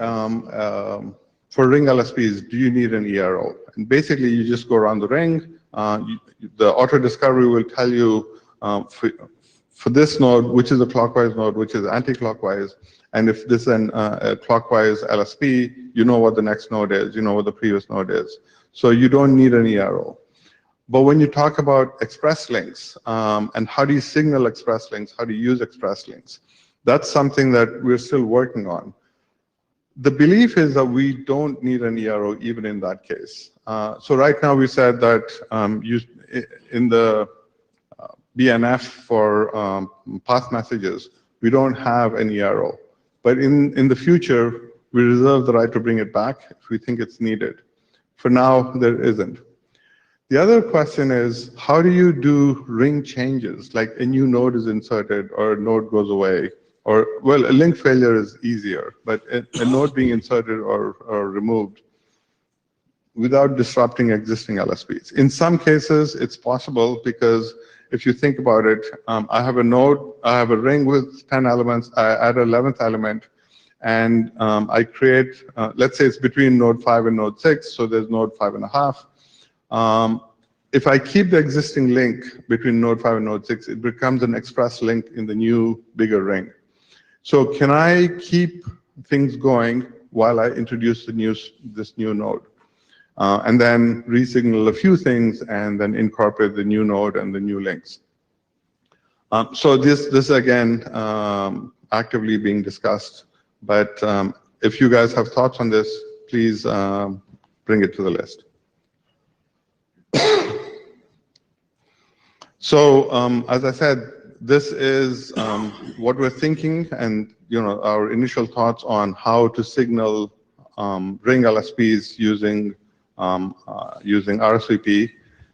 ring LSPs, do you need an ERO? And basically, you just go around the ring. The auto discovery will tell you for this node, which is a clockwise node, which is anti-clockwise. And if this is a clockwise LSP, you know what the next node is, you know what the previous node is. So you don't need an ERO. But when you talk about express links, and how do you signal express links, how do you use express links, that's something that we're still working on. The belief is that we don't need an ERO even in that case. So right now we said that in the BNF for path messages, we don't have an ERO. But in the future, we reserve the right to bring it back if we think it's needed. For now, there isn't. The other question is, how do you do ring changes? Like a new node is inserted or a node goes away. Or, well, a link failure is easier, but a node being inserted or removed without disrupting existing LSPs. In some cases, it's possible because if you think about it, I have a node, I have a ring with 10 elements, I add an 11th element, and I create, let's say it's between node 5 and node 6, so there's node 5.5. If I keep the existing link between node 5 and node 6, it becomes an express link in the new, bigger ring. So can I keep things going while I introduce this new node? And then re-signal a few things and then incorporate the new node and the new links. So this again, actively being discussed. But if you guys have thoughts on this, please bring it to the list. So as I said, this is what we're thinking, and our initial thoughts on how to signal ring LSPs using RSVP.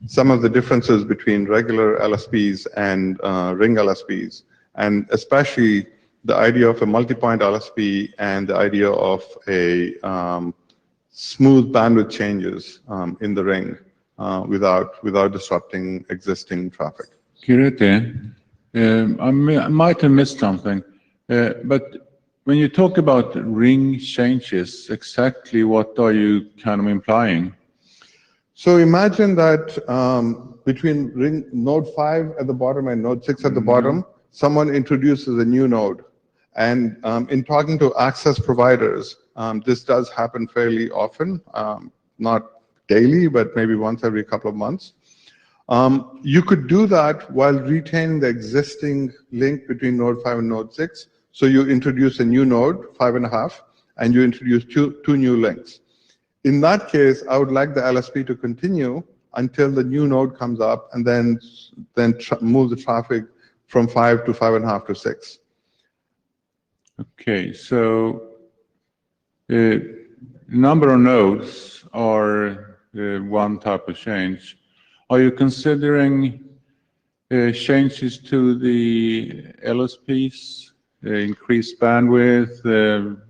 Some of the differences between regular LSPs and ring LSPs, and especially the idea of a multi-point LSP and the idea of a smooth bandwidth changes in the ring without disrupting existing traffic. Kirete, I might have missed something, but when you talk about ring changes, exactly what are you kind of implying? So imagine that between node 5 at the bottom and node 6 at the bottom, someone introduces a new node. And in talking to access providers, this does happen fairly often, not daily, but maybe once every couple of months. You could do that while retaining the existing link between node 5 and node 6. So you introduce a new node, 5.5, and you introduce two new links. In that case, I would like the LSP to continue until the new node comes up and then move the traffic from 5 to 5.5 to 6. Okay, so number of nodes are one type of change. Are you considering changes to the LSPs, increased bandwidth,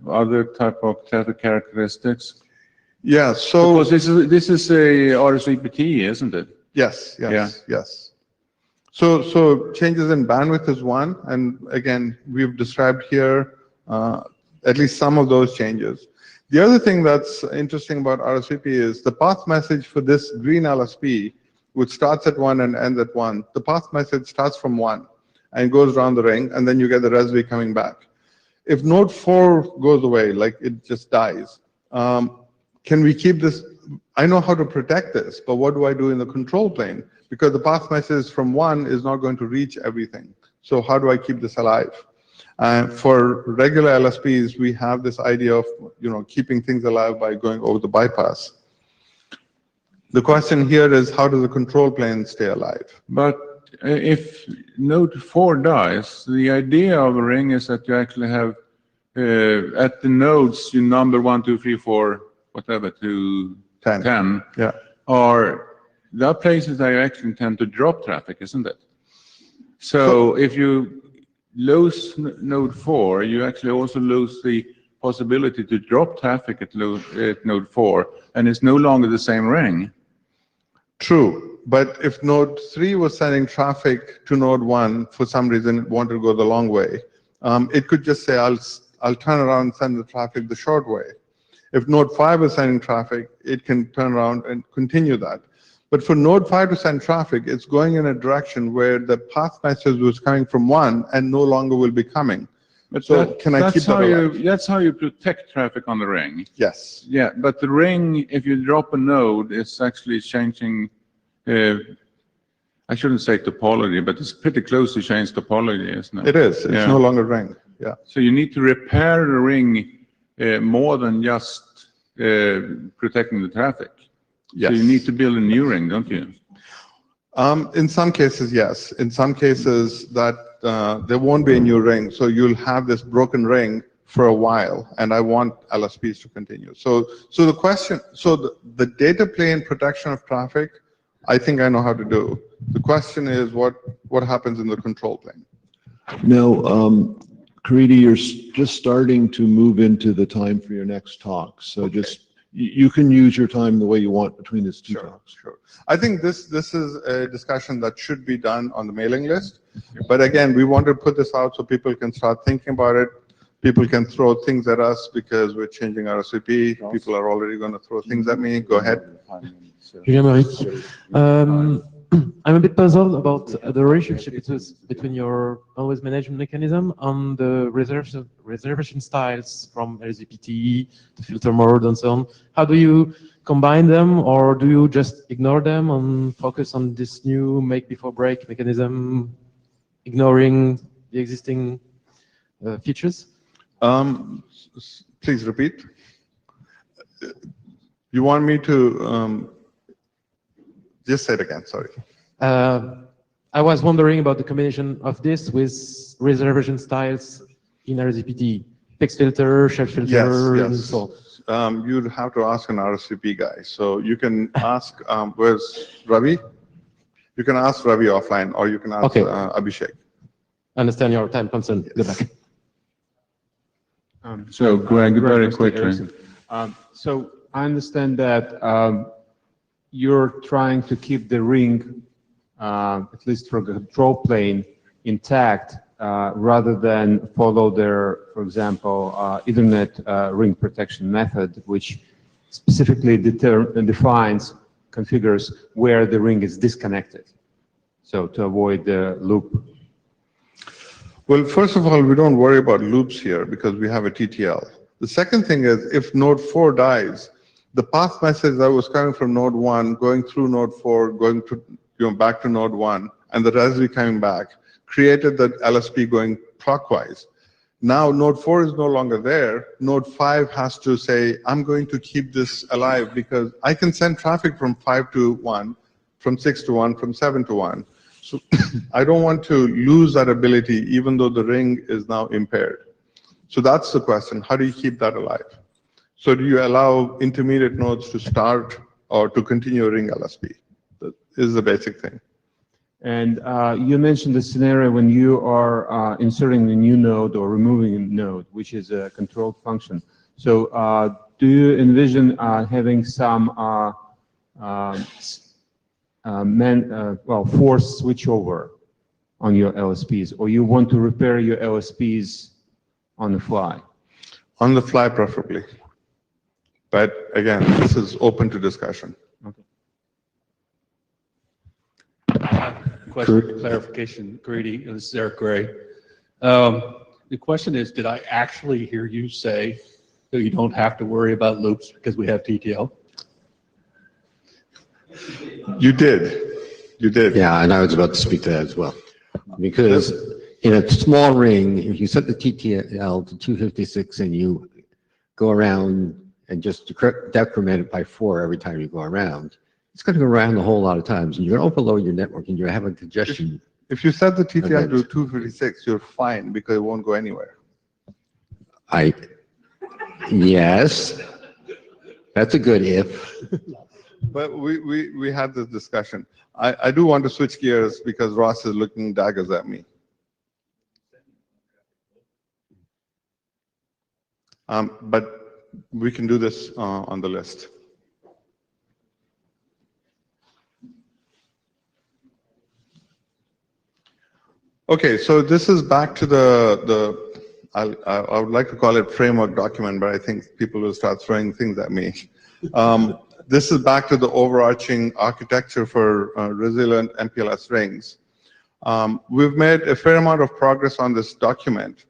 other type of architectural characteristics? Yeah, so Because this is a RSVPT, isn't it? yes, yes. So changes in bandwidth is one, and again, we've described here at least some of those changes. The other thing that's interesting about RSVP is the path message for this green LSP, which starts at 1 and ends at 1. The path message starts from 1 and goes around the ring, and then you get the RESV coming back. If node 4 goes away, like it just dies, can we keep this? I know how to protect this, but what do I do in the control plane? Because the path message from 1 is not going to reach everything. So how do I keep this alive? For regular LSPs, we have this idea of keeping things alive by going over the bypass. The question here is, how does the control plane stay alive? But if node 4 dies, the idea of a ring is that you actually have at the nodes you number 1, 2, 3, 4, whatever to 10. Yeah. Or there are places that you actually tend to drop traffic, isn't it? So if you lose node 4, you actually also lose the possibility to drop traffic at node 4, and it's no longer the same ring. True, but if node 3 was sending traffic to node 1, for some reason it wanted to go the long way, it could just say, I'll turn around and send the traffic the short way. If node 5 is sending traffic, it can turn around and continue that. But for node 5 to send traffic, it's going in a direction where the path message was coming from 1 and no longer will be coming. But so can I keep that alive? That's how you protect traffic on the ring. Yes. Yeah, but the ring, if you drop a node, it's actually changing, I shouldn't say topology, but it's pretty close to change topology, isn't it? It is. It's no longer ring. Yeah. So you need to repair the ring more than just protecting the traffic. Yes. So you need to build a new ring, don't you? In some cases, yes. In some cases, that there won't be a new ring, so you'll have this broken ring for a while, and I want LSPs to continue. So the question, the data plane protection of traffic, I think I know how to do. The question is what happens in the control plane. Now, Karidi, you're just starting to move into the time for your next talk, so just you can use your time the way you want between these two talks. Sure. I think this is a discussion that should be done on the mailing list. But again, we want to put this out so people can start thinking about it. People can throw things at us because we're changing RSVP. People are already going to throw things at me. Go ahead. Julien Maric. I'm a bit puzzled about the relationship between your always management mechanism and the reservation styles from LSVPT, the filter mode, and so on. How do you combine them, or do you just ignore them and focus on this new make before break mechanism, ignoring the existing features? Please repeat. You want me to just say it again, sorry. I was wondering about the combination of this with reservation styles in RSVPT, fixed filter, shelf filter, and so on. You'd have to ask an RSVP guy. So you can ask, where's Ravi? You can ask Ravi offline, or you can ask Abhishek. Understand your time concern. Go back. So Greg, very quickly. So I understand that you're trying to keep the ring, at least for the control plane, intact, rather than follow their, for example, Ethernet ring protection method, which specifically defines, configures where the ring is disconnected. So to avoid the loop. Well, first of all, we don't worry about loops here because we have a TTL. The second thing is, if node 4 dies, the path message that was coming from node 1, going through node 4, going to back to node 1, and the RESV coming back, created the LSP going clockwise. Now node 4 is no longer there. Node 5 has to say, I'm going to keep this alive because I can send traffic from 5 to 1, from 6 to 1, from 7 to 1. So I don't want to lose that ability even though the ring is now impaired. So that's the question. How do you keep that alive? So do you allow intermediate nodes to start or to continue a ring LSP? That is the basic thing. And you mentioned the scenario when you are inserting a new node or removing a node, which is a controlled function. So do you envision having some force switchover on your LSPs, or you want to repair your LSPs on the fly? On the fly, preferably. But again, this is open to discussion. Okay. Question, clarification, Grady, this is Eric Gray. The question is, did I actually hear you say that you don't have to worry about loops because we have TTL? You did. You did. Yeah, and I was about to speak to that as well. Because in a small ring, if you set the TTL to 256 and you go around and just decrement it by 4 every time you go around, it's going to go around a whole lot of times, and you're going to overload your network, and you're having congestion. If you set the TTL to 256, you're fine because it won't go anywhere. Yes, that's a good if. But we had this discussion. I do want to switch gears because Ross is looking daggers at me. But we can do this on the list. Okay, so this is back to I would like to call it framework document, but I think people will start throwing things at me. This is back to the overarching architecture for resilient MPLS rings. We've made a fair amount of progress on this document.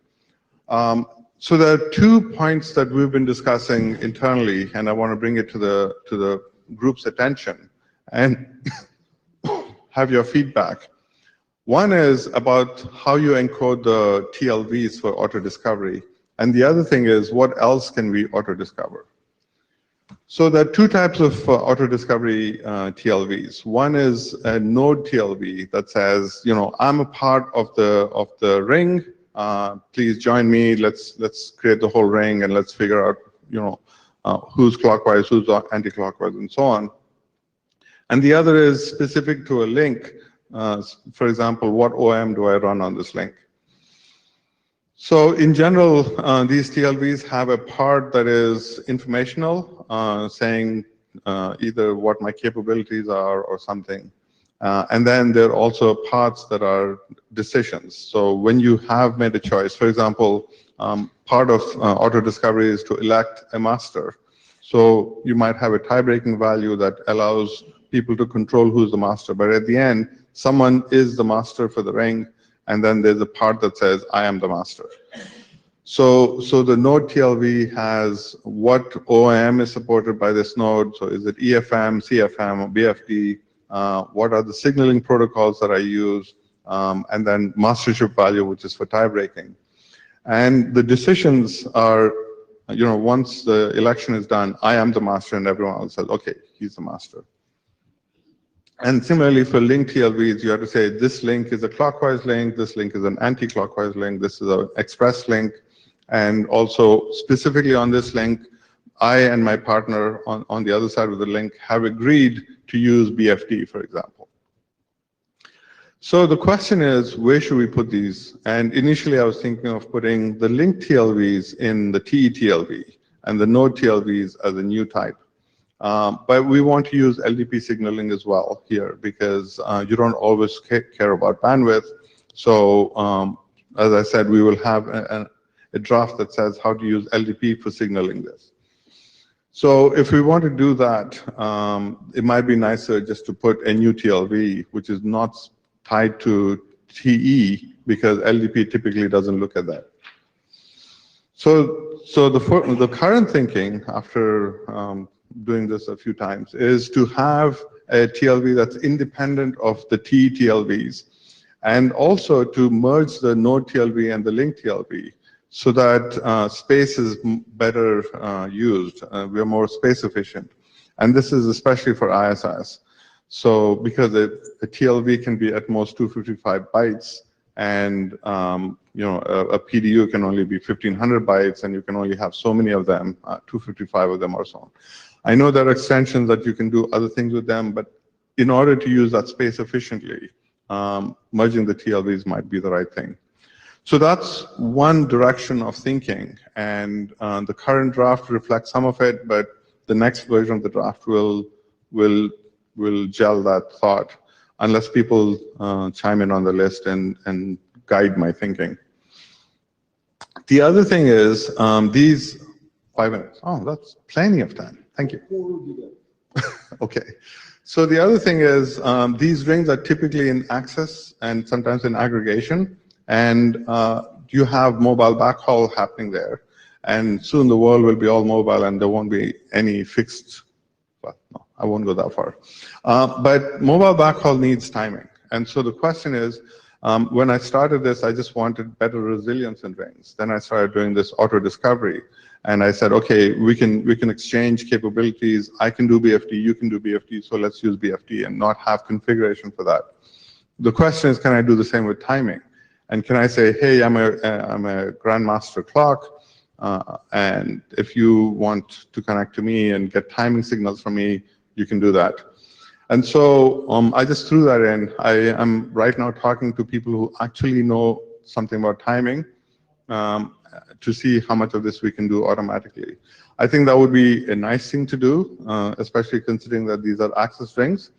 So there are 2 points that we've been discussing internally, and I want to bring it to the group's attention and have your feedback. One is about how you encode the TLVs for auto-discovery, and the other thing is what else can we auto-discover. So there are 2 types of auto-discovery TLVs. One is a node TLV that says, I'm a part of the ring. Please join me. Let's create the whole ring and let's figure out, who's clockwise, who's anti-clockwise, and so on. And the other is specific to a link. For example, what OM do I run on this link? So in general, these TLVs have a part that is informational, saying either what my capabilities are or something. And then there are also parts that are decisions. So when you have made a choice, for example, part of auto-discovery is to elect a master. So you might have a tie-breaking value that allows people to control who's the master. But at the end, someone is the master for the ring, and then there's a part that says, I am the master. So the node TLV has what OM is supported by this node. So is it EFM, CFM, or BFD? What are the signaling protocols that I use? And then mastership value, which is for tie breaking. And the decisions are, once the election is done, I am the master, and everyone else says, okay, he's the master. And similarly for link TLVs, you have to say this link is a clockwise link, this link is an anti-clockwise link, this is an express link, and also specifically on this link, I and my partner on the other side of the link have agreed to use BFD, for example. So the question is, where should we put these? And initially I was thinking of putting the link TLVs in the TE-TLV and the node TLVs as a new type. But we want to use LDP signaling as well here because you don't always care about bandwidth. So as I said, we will have a draft that says how to use LDP for signaling this. So if we want to do that, it might be nicer just to put a new TLV, which is not tied to TE, because LDP typically doesn't look at that. So the current thinking after doing this a few times is to have a TLV that's independent of the TE TLVs, and also to merge the node TLV and the link TLV so that space is better used. We are more space efficient. And this is especially for ISS. So because a TLV can be at most 255 bytes, and a PDU can only be 1500 bytes, and you can only have so many of them, 255 of them or so on. I know there are extensions that you can do other things with them, but in order to use that space efficiently, merging the TLVs might be the right thing. So that's one direction of thinking, and the current draft reflects some of it, but the next version of the draft will gel that thought, unless people chime in on the list and guide my thinking. The other thing is these 5 minutes. Oh, that's plenty of time. Thank you. Okay. So the other thing is these rings are typically in access and sometimes in aggregation, and you have mobile backhaul happening there, and soon the world will be all mobile and there won't be any fixed, well, no, I won't go that far. But mobile backhaul needs timing. And so the question is, when I started this, I just wanted better resilience in rings. Then I started doing this auto discovery. And I said, okay, we can exchange capabilities. I can do BFT, you can do BFT, so let's use BFT and not have configuration for that. The question is, can I do the same with timing? And can I say, hey, I'm a grandmaster clock, and if you want to connect to me and get timing signals from me, you can do that. And so I just threw that in. I am right now talking to people who actually know something about timing, to see how much of this we can do automatically. I think that would be a nice thing to do, especially considering that these are access rings.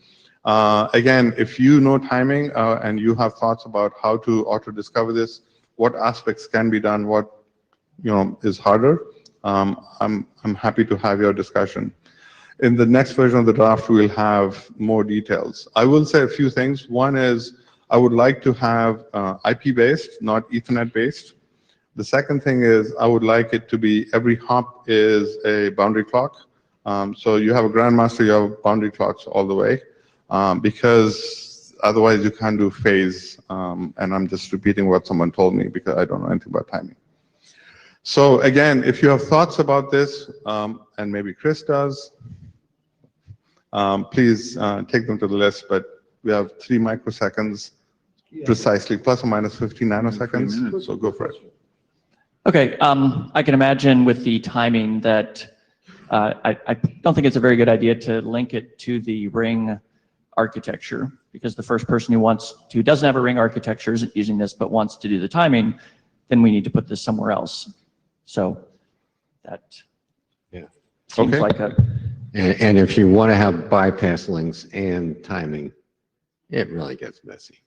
Again, if you know timing and you have thoughts about how to auto-discover this, what aspects can be done, what is harder, I'm happy to have your discussion. In the next version of the draft, we'll have more details. I will say a few things. One is I would like to have IP-based, not Ethernet-based. The second thing is I would like it to be every hop is a boundary clock. So you have a grandmaster, you have boundary clocks all the way, because otherwise you can't do phase. And I'm just repeating what someone told me because I don't know anything about timing. So again, if you have thoughts about this, and maybe Chris does, please take them to the list. But we have 3 microseconds precisely, plus or minus 15 nanoseconds. So go for it. Okay, I can imagine with the timing that I don't think it's a very good idea to link it to the ring architecture, because the first person who doesn't have a ring architecture isn't using this but wants to do the timing, then we need to put this somewhere else. So that seems like a... And if you want to have bypass links and timing, it really gets messy.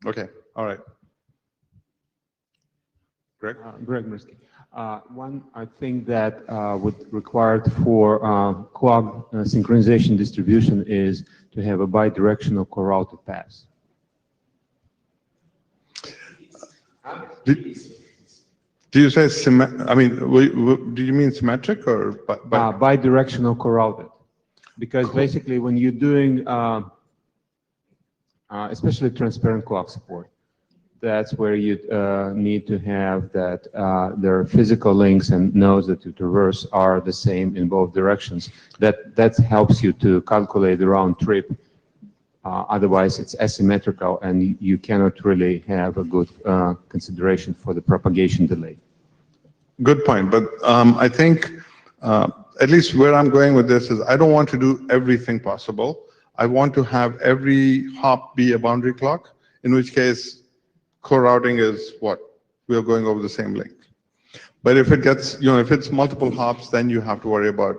Okay, all right. Greg? Greg Mirsky. One, I think that would required for clock synchronization distribution is to have a bidirectional co-routed path. Do you say I mean, do you mean symmetric or bidirectional co-routed? Because basically, when you're doing, especially transparent clock support, that's where you need to have that their physical links and nodes that you traverse are the same in both directions. That helps you to calculate the round trip. Otherwise, it's asymmetrical, and you cannot really have a good consideration for the propagation delay. Good point, but I think at least where I'm going with this is I don't want to do everything possible. I want to have every hop be a boundary clock, in which case co-routing is what? We are going over the same link. But if it gets, if it's multiple hops, then you have to worry about,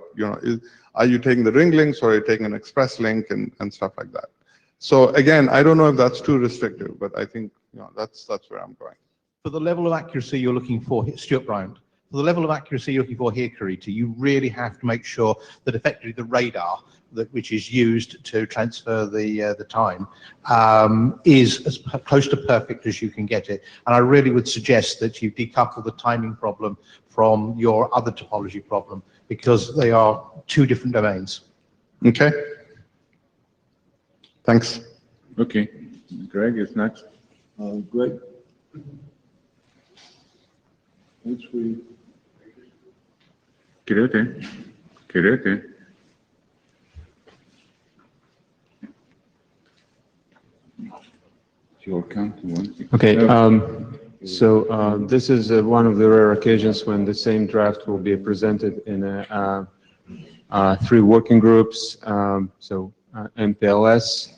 are you taking the ring links or are you taking an express link and stuff like that. So again, I don't know if that's too restrictive, but I think that's where I'm going. For the level of accuracy you're looking for, Stuart Bryant, for the level of accuracy you're looking for here, Karita, you really have to make sure that effectively the radar which is used to transfer the time is as close to perfect as you can get it. And I really would suggest that you decouple the timing problem from your other topology problem, because they are 2 different domains. Okay. Thanks. Okay. Greg is next. Greg. Kirete. Okay, this is one of the rare occasions when the same draft will be presented in three working groups, Mpls,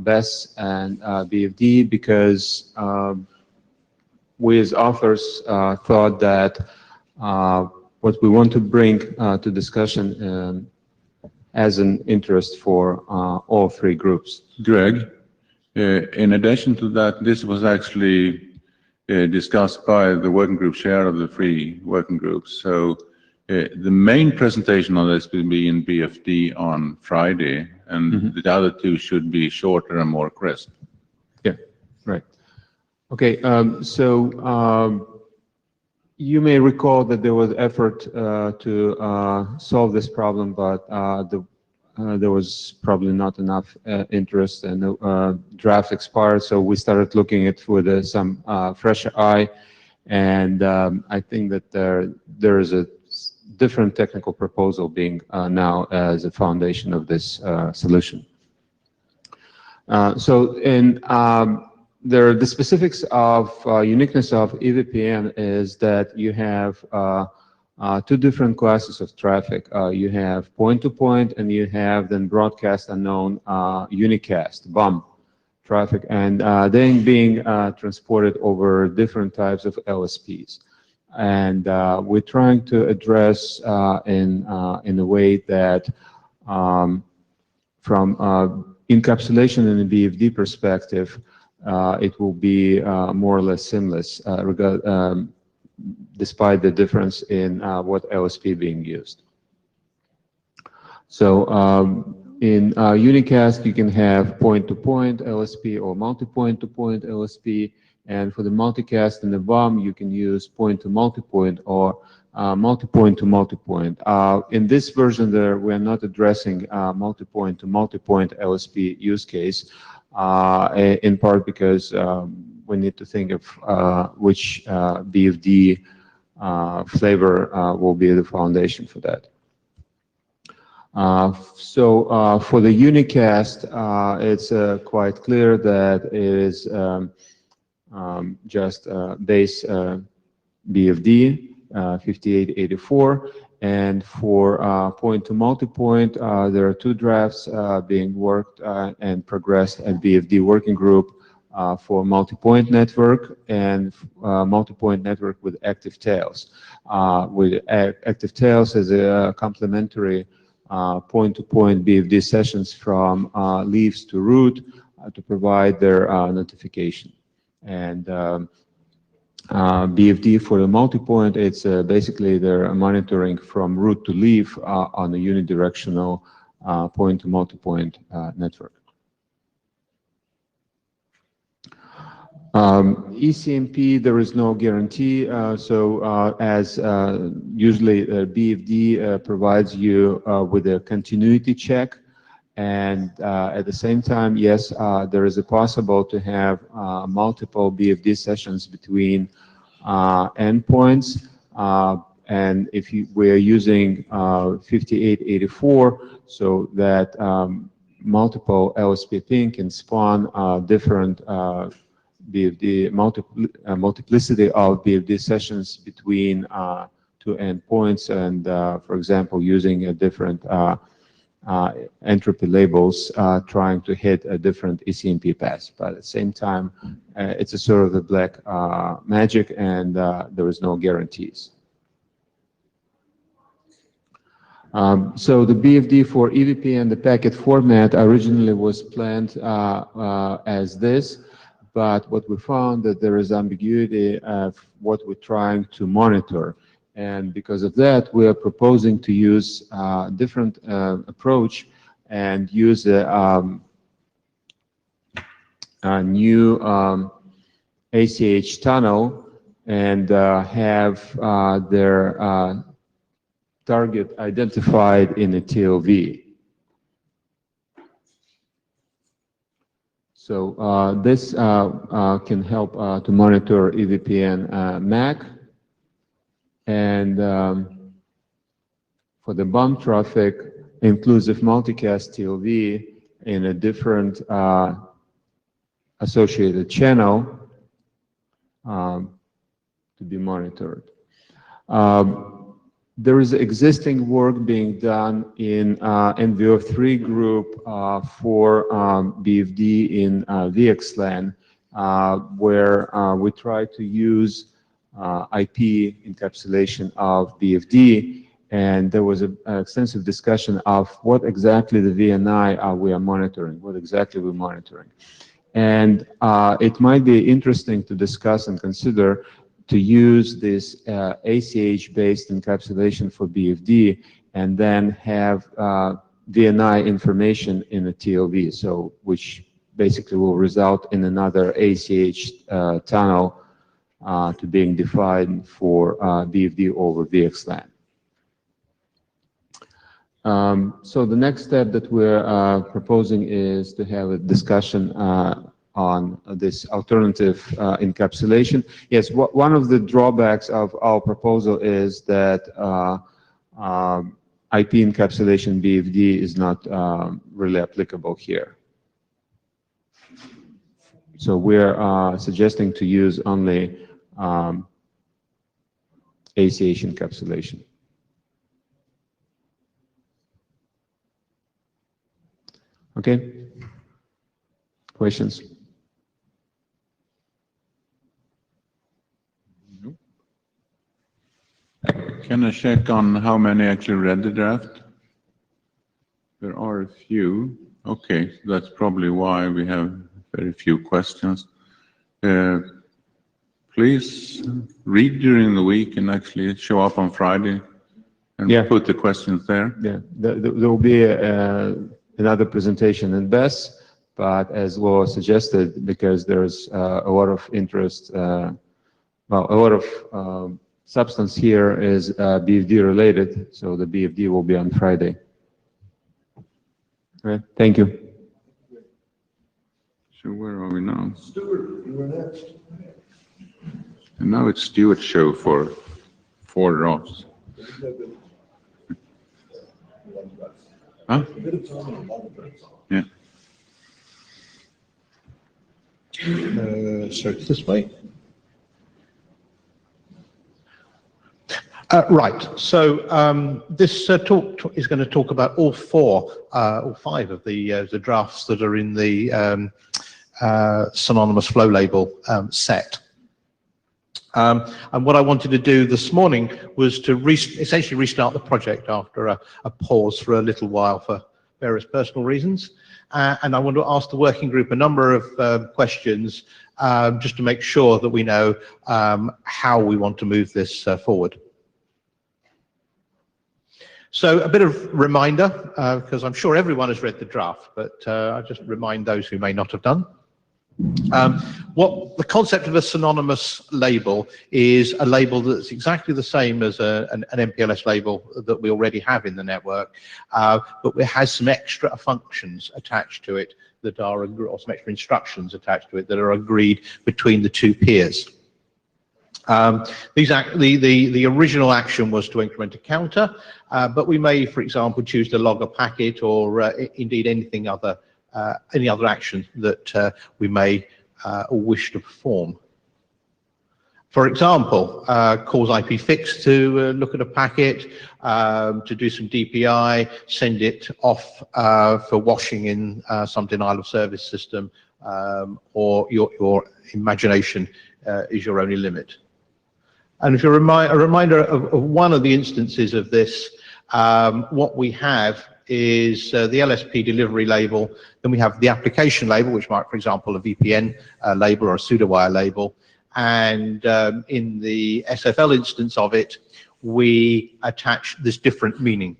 BES, and BFD, because we as authors thought that what we want to bring to discussion as an interest for all three groups. Greg, in addition to that, this was actually discussed by the working group chair of the three working groups. So the main presentation on this will be in BFD on Friday, and the other two should be shorter and more crisp. Yeah, right. Okay, you may recall that there was effort to solve this problem, but there was probably not enough interest, and the draft expired, so we started looking at it with some fresh eye, and I think that there is a different technical proposal being now as a foundation of this solution. The specifics of uniqueness of EVPN is that you have two different classes of traffic. You have point-to-point, and you have then broadcast unknown unicast, BUM traffic, and then being transported over different types of LSPs. And we're trying to address in a way that from encapsulation in the BFD perspective, it will be more or less seamless, despite the difference in what LSP being used. So in unicast, you can have point-to-point LSP or multi-point-to-point LSP, and for the multicast and the BUM, you can use point-to-multipoint or multipoint-to-multipoint. In this version, we're not addressing multipoint-to-multipoint LSP use case, in part because we need to think of which BFD flavor will be the foundation for that. For the unicast, it's quite clear that it is just base BFD 5884, and for point-to-multipoint, there are two drafts being worked and progressed at BFD working group for multipoint network and multipoint network with active tails. With active tails as a complementary point-to-point BFD sessions from leaves to root to provide their notification. And BFD for the multipoint, it's basically they're monitoring from root to leaf on a unidirectional point-to-multipoint network. ECMP, there is no guarantee. As usually BFD provides you with a continuity check, and at the same time, yes, there is a possible to have multiple BFD sessions between endpoints. And if we are using 5884, so that multiple LSP ping can spawn different BFD, multiplicity of BFD sessions between two endpoints, and for example, using a different entropy labels, trying to hit a different ECMP path. But at the same time, it's a sort of the black magic, and there is no guarantees. So the BFD for EVPN, the packet format originally was planned as this, but what we found that there is ambiguity of what we're trying to monitor. And because of that, we are proposing to use a different approach and use a new ACH tunnel and have their target identified in a TLV. So this can help to monitor EVPN MAC. And for the BUM traffic, inclusive multicast TLV in a different associated channel to be monitored. There is existing work being done in NVO3 group for BFD in VXLAN, where we try to use IP encapsulation of BFD, and there was an extensive discussion of what exactly the VNI we are monitoring, what exactly we're monitoring. And it might be interesting to discuss and consider to use this ACH-based encapsulation for BFD and then have VNI information in a TLV, so which basically will result in another ACH tunnel to being defined for BFD over VXLAN. So the next step that we're proposing is to have a discussion on this alternative encapsulation. Yes, one of the drawbacks of our proposal is that IP encapsulation BFD is not really applicable here. So we're suggesting to use only ACH encapsulation. Okay? Questions? Can I check on how many actually read the draft? There are a few. Okay, that's probably why we have very few questions. Please read during the week and actually show up on Friday and put the questions there. Yeah, there will be another presentation in BESS, but as was suggested, because there's a lot of interest, well, a lot of substance here is BFD related, so the BFD will be on Friday. All right, thank you. So where are we now? Stuart, you were next. And now it's Stuart's show for 4 drops. Huh? Yeah. So it's this way. Right. So this talk is going to talk about all 5 of the drafts that are in the synonymous flow label set. And what I wanted to do this morning was to essentially restart the project after a pause for a little while for various personal reasons. And I want to ask the working group a number of questions just to make sure that we know how we want to move this forward. So a bit of reminder, because I'm sure everyone has read the draft, but I'll just remind those who may not have done. What the concept of a synonymous label is a label that's exactly the same as an MPLS label that we already have in the network, but it has some extra functions attached to it that are, or some extra instructions attached to it that are agreed between the 2 peers. The original action was to increment a counter, but we may, for example, choose to log a packet or indeed any other action that we may wish to perform. For example, cause IP fix to look at a packet, to do some DPI, send it off for washing in some denial of service system, or your imagination is your only limit. And if you're a reminder of one of the instances of this, what we have is the LSP delivery label, then we have the application label, which might, for example, a VPN label or a pseudowire label, and in the SFL instance of it, we attach this different meaning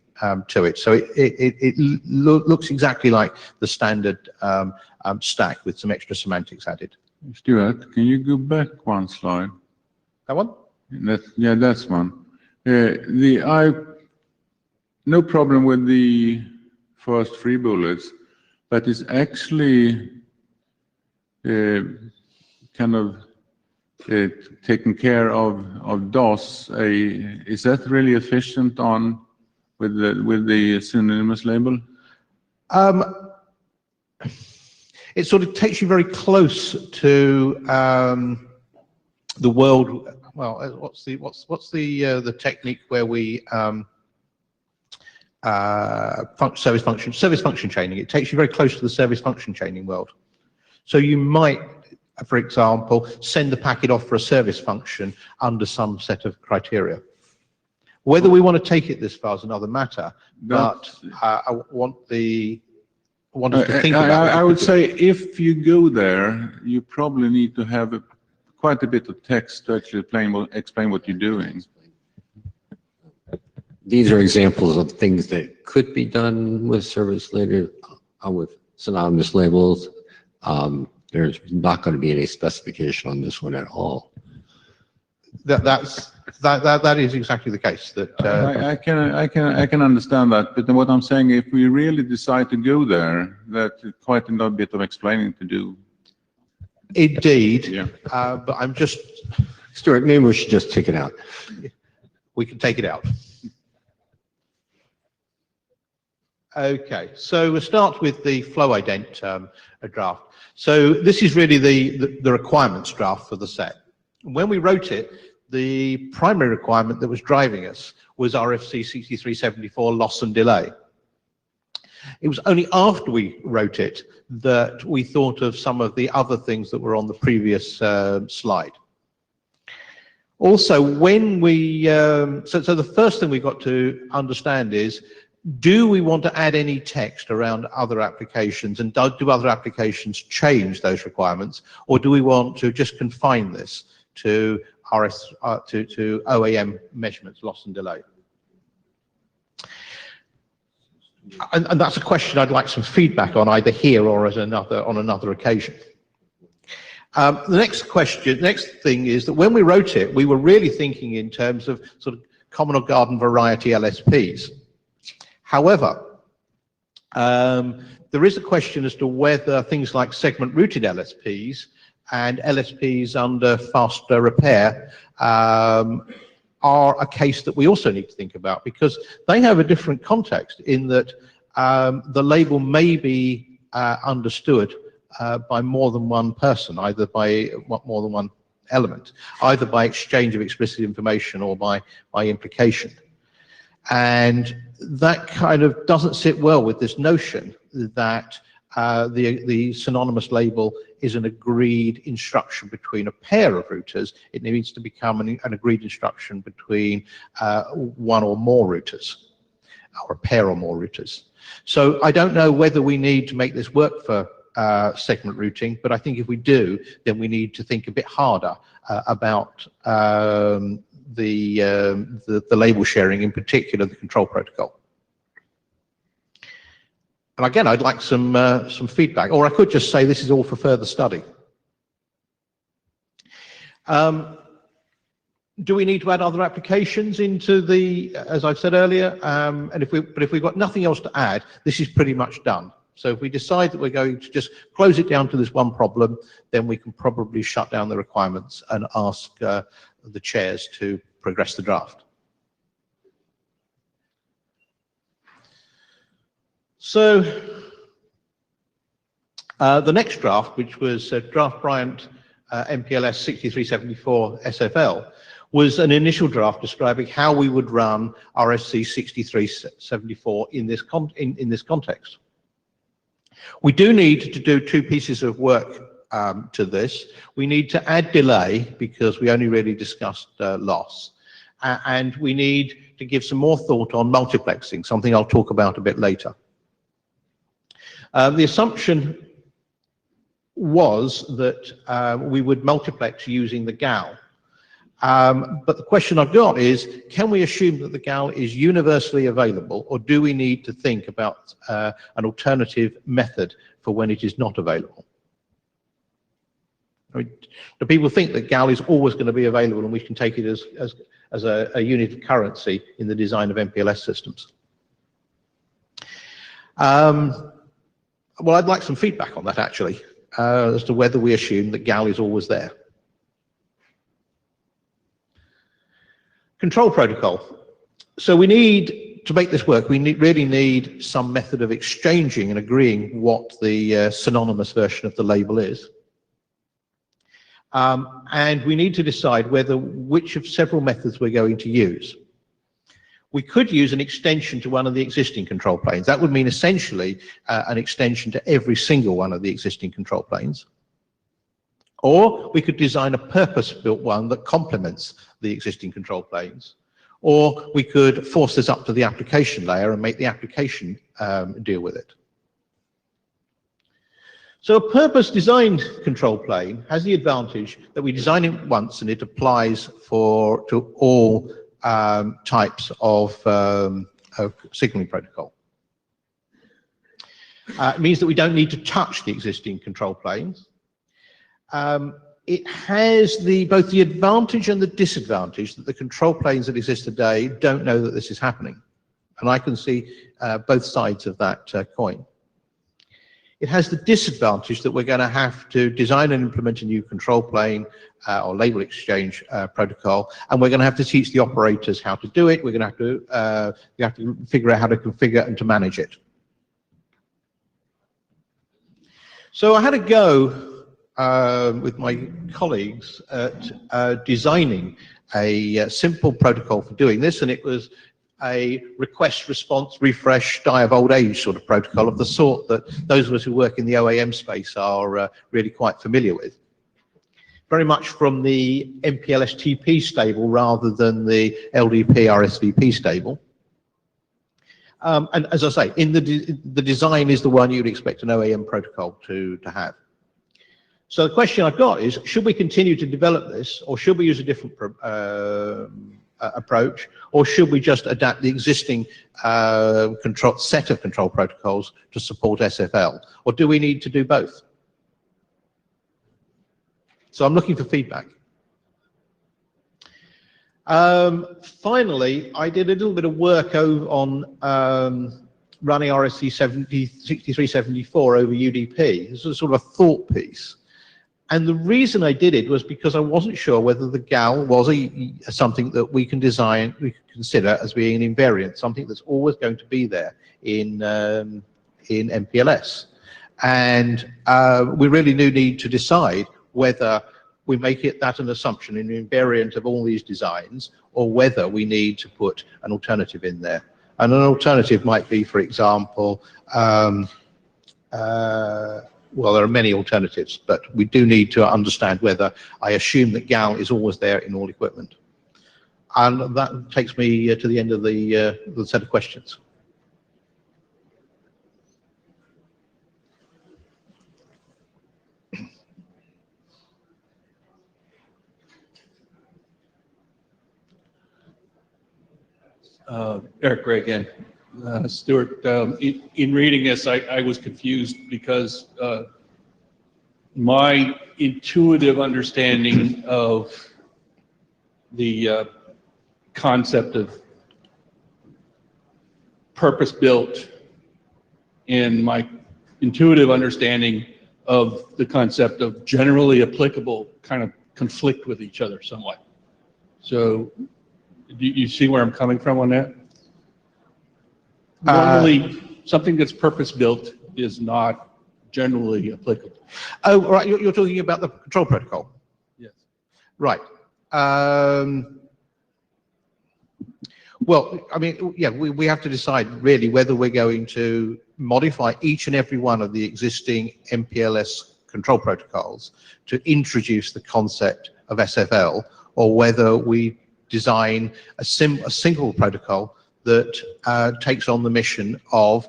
to it. So it looks exactly like the standard stack with some extra semantics added. Stuart, can you go back one slide? That one? Yeah, that's one. No problem with the first 3 bullets, but it's actually kind of taking care of DOS. Is that really efficient with the synonymous label? it sort of takes you very close to the world. Well, what's the technique where we service function chaining? It takes you very close to the service function chaining world. So you might, for example, send the packet off for a service function under some set of criteria. Whether we want to take it this far is another matter, but I want us to think about it. I would say if you go there, you probably need to have quite a bit of text to actually explain what you're doing. These are examples of things that could be done with service later with synonymous labels. There's not going to be any specification on this one at all. That is exactly the case. I can understand that, but then what I'm saying, if we really decide to go there, that's quite a bit of explaining to do. Indeed. Yeah. But I'm just. Stuart, maybe we should just take it out. We can take it out. Okay, so we'll start with the flow ident draft. So this is really the requirements draft for the set. When we wrote it, the primary requirement that was driving us was RFC 6374 loss and delay. It was only after we wrote it that we thought of some of the other things that were on the previous slide. Also, when we, so the first thing we got to understand is, do we want to add any text around other applications, and do other applications change those requirements, or do we want to just confine this to to OAM measurements, loss and delay? And that's a question I'd like some feedback on, either here or on another occasion. The next thing is that when we wrote it, we were really thinking in terms of sort of common or garden variety LSPs. However, there is a question as to whether things like segment routed LSPs and LSPs under faster repair are a case that we also need to think about, because they have a different context in that the label may be understood by more than one person, either by more than one element, either by exchange of explicit information or by implication. And that kind of doesn't sit well with this notion that the synonymous label is an agreed instruction between a pair of routers. It needs to become an agreed instruction between one or more routers, or a pair or more routers. So I don't know whether we need to make this work for segment routing, but I think if we do, then we need to think a bit harder about the label sharing, in particular the control protocol. And again, I'd like some feedback, or I could just say this is all for further study. Do we need to add other applications into the, as I've said earlier, and if we've got nothing else to add, this is pretty much done. So if we decide that we're going to just close it down to this one problem, then we can probably shut down the requirements and ask the chairs to progress the draft. So the next draft, which was draft Bryant MPLS 6374 SFL, was an initial draft describing how we would run RFC 6374 in this context. We do need to do two pieces of work to this. We need to add delay, because we only really discussed loss. And we need to give some more thought on multiplexing, something I'll talk about a bit later. The assumption was that we would multiplex using the GAL. But the question I've got is, can we assume that the GAL is universally available, or do we need to think about an alternative method for when it is not available? I mean, do people think that GAL is always going to be available and we can take it as a unit of currency in the design of MPLS systems? Well, I'd like some feedback on that, actually, as to whether we assume that GAL is always there. Control protocol. So we need to make this work, we really need some method of exchanging and agreeing what the synonymous version of the label is. And we need to decide which of several methods we're going to use. We could use an extension to one of the existing control planes. That would mean essentially an extension to every single one of the existing control planes. Or we could design a purpose-built one that complements the existing control planes. Or we could force this up to the application layer and make the application deal with it. So a purpose-designed control plane has the advantage that we design it once and it applies to all types of signaling protocol. It means that we don't need to touch the existing control planes. It has both the advantage and the disadvantage that the control planes that exist today don't know that this is happening. And I can see both sides of that coin. It has the disadvantage that we're going to have to design and implement a new control plane or label exchange protocol, and we're going to have to teach the operators how to do it. We're going to have to figure out how to configure and to manage it. So I had a go with my colleagues at designing a simple protocol for doing this, and it was a request, response, refresh, die of old age sort of protocol of the sort that those of us who work in the OAM space are really quite familiar with. Very much from the Mpls TP stable rather than the LDP RSVP stable. And as I say, the design is the one you'd expect an OAM protocol to have. So the question I've got is, should we continue to develop this, or should we use a different approach, or should we just adapt the existing set of control protocols to support SFL, or do we need to do both? So I'm looking for feedback. Finally, I did a little bit of work on running RSC 6374 over UDP. This was sort of a thought piece. And the reason I did it was because I wasn't sure whether the GAL was something that we can consider as being an invariant, something that's always going to be there in MPLS. And we really do need to decide whether we make that an assumption, an invariant of all these designs, or whether we need to put an alternative in there. And an alternative might be, for example, well, there are many alternatives, but we do need to understand whether I assume that GAL is always there in all equipment. And that takes me to the end of the set of questions. Eric Gray again. Stuart, in reading this, I was confused because my intuitive understanding of the concept of purpose-built and my intuitive understanding of the concept of generally applicable kind of conflict with each other somewhat. So do you see where I'm coming from on that? Normally, something that's purpose-built is not generally applicable. Oh, right, you're talking about the control protocol? Yes. Right. Well, I mean, yeah, we have to decide really whether we're going to modify each and every one of the existing MPLS control protocols to introduce the concept of SFL, or whether we design a single protocol that takes on the mission of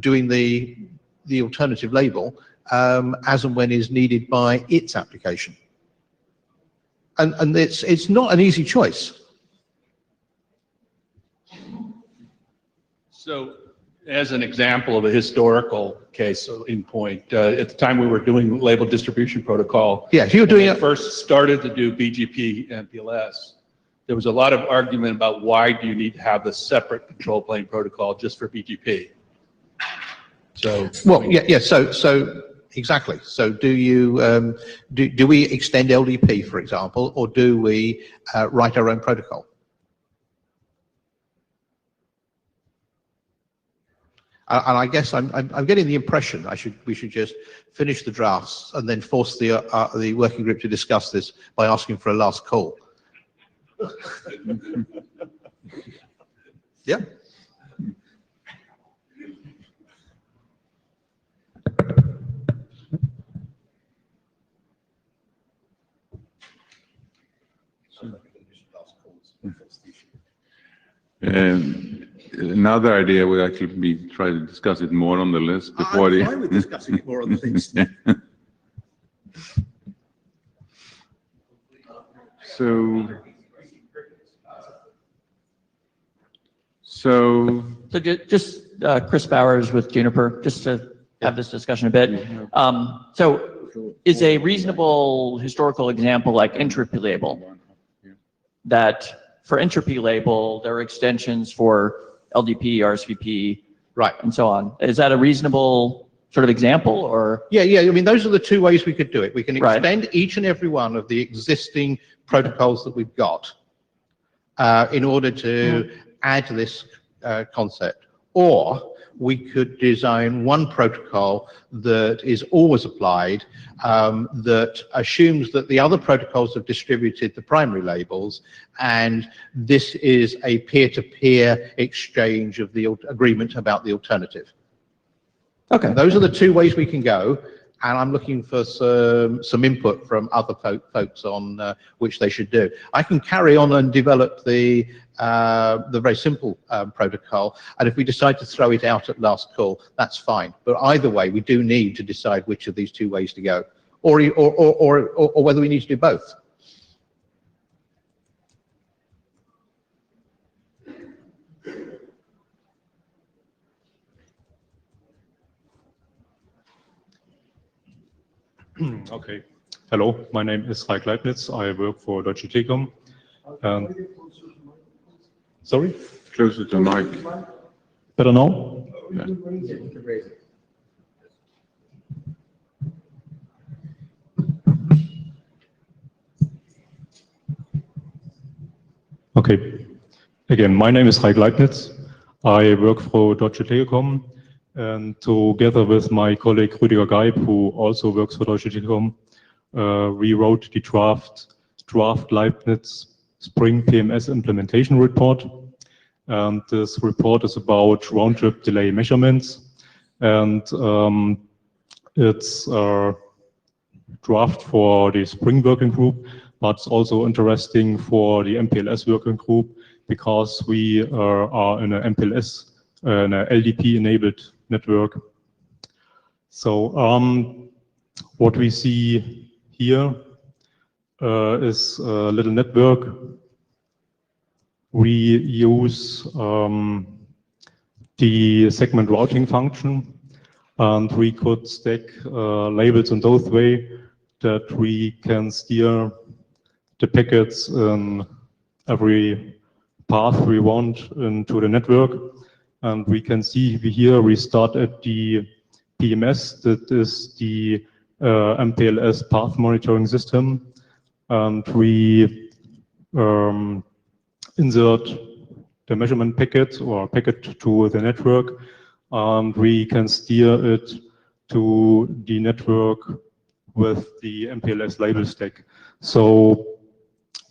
doing the alternative label as and when is needed by its application. And it's not an easy choice. So as an example of a historical case in point, at the time we were doing label distribution protocol, yeah, you were doing it first started to do BGP and MPLS. There was a lot of argument about why do you need to have the separate control plane protocol just for BGP. So well, yeah. So exactly. So do you do we extend LDP, for example, or do we write our own protocol? And I guess I'm getting the impression we should just finish the drafts and then force the working group to discuss this by asking for a last call. Yeah. And another idea would actually be try to discuss it more on the list before I'm fine with discussing it more on the list. So just Chris Bowers with Juniper, just to have this discussion a bit. So is a reasonable historical example like entropy label, that for entropy label, there are extensions for LDP, RSVP, right, and so on. Is that a reasonable sort of example, or? Yeah. I mean, those are the two ways we could do it. We can extend each and every one of the existing protocols that we've got in order to add to this concept, or we could design one protocol that is always applied, that assumes that the other protocols have distributed the primary labels, and this is a peer-to-peer exchange of the agreement about the alternative. Okay. Those are the two ways we can go, and I'm looking for some input from other folks on which they should do. I can carry on and develop the very simple protocol, and if we decide to throw it out at last call, that's fine. But either way, we do need to decide which of these two ways to go, or whether we need to do both. Okay. Hello, my name is Raik Leibniz. I work for Deutsche Telekom. Sorry? Closer to mic. Better now? Yeah. Okay. Again, my name is Raik Leibniz. I work for Deutsche Telekom, and together with my colleague Rüdiger Geib, who also works for Deutsche Telekom, we wrote the draft Leibniz Spring PMS implementation report. And this report is about round-trip delay measurements, and it's a draft for the Spring working group, but it's also interesting for the MPLS working group, because we are in an MPLS, an LDP-enabled network. So what we see here is a little network. We use the segment routing function, and we could stack labels in both way that we can steer the packets in every path we want into the network. And we can see here we start at the PMS, that is the MPLS path monitoring system, and we insert the measurement packet or packet to the network, and we can steer it to the network with the MPLS label stack. So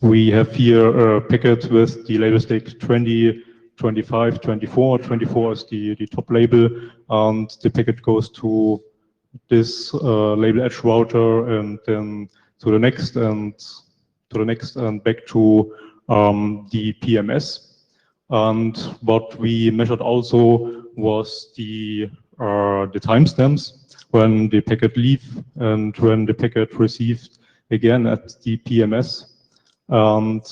we have here a packet with the label stack 20, 25, 24. 24 is the top label, and the packet goes to this label edge router, and then to the next, and to the next, and back to the PMS. And what we measured also was the timestamps when the packet leave and when the packet received again at the PMS. And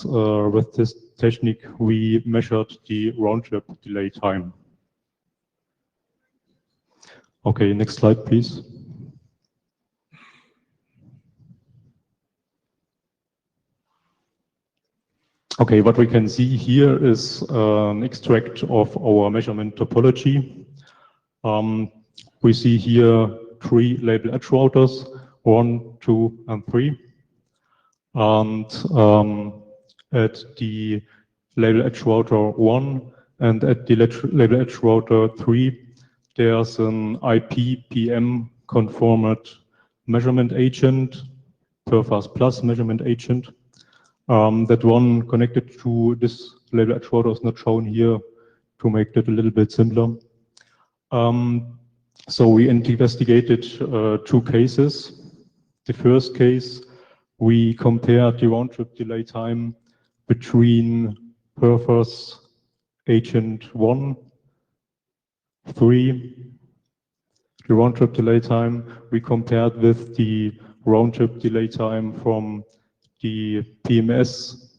with this technique, we measured the round-trip delay time. Okay, next slide, please. Okay, what we can see here is an extract of our measurement topology. We see here 3 label edge routers, 1, 2, and 3. And at the label edge router 1 and at the label edge router 3, there's an IP-PM conformed measurement agent, Perfast Plus measurement agent. That one connected to this label actuator is not shown here to make that a little bit simpler. So we investigated two cases. The first case, we compared the round-trip delay time between Perfast agent 1, 3. The round-trip delay time we compared with the round-trip delay time from the PMS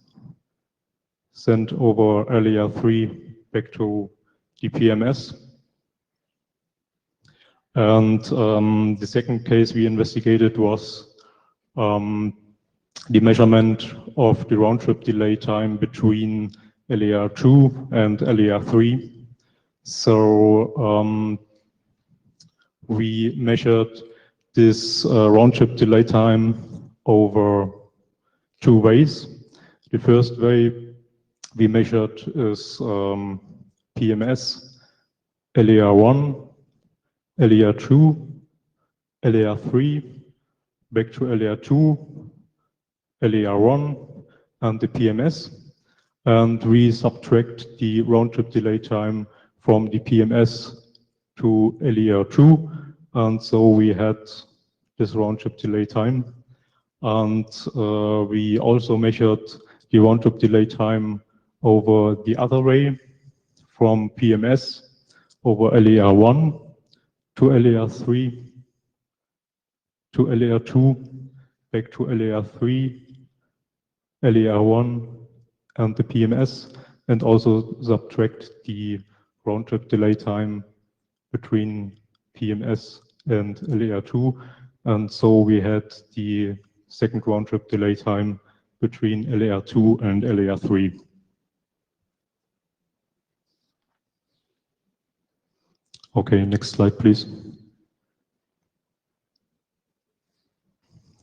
sent over layer 3 back to the PMS. And the second case we investigated was the measurement of the round-trip delay time between layer 2 and layer 3. So we measured this round-trip delay time over two ways. The first way we measured is PMS, layer 1, layer 2, layer 3, back to layer 2, layer 1, and the PMS. And we subtract the round-trip delay time from the PMS to layer 2. And so we had this round-trip delay time. And we also measured the round-trip delay time over the other way, from PMS over layer 1 to layer 3 to layer 2, back to layer 3, layer 1, and the PMS, and also subtract the round-trip delay time between PMS and layer 2. And so we had the second round-trip delay time between layer 2 and layer 3. Okay, next slide, please.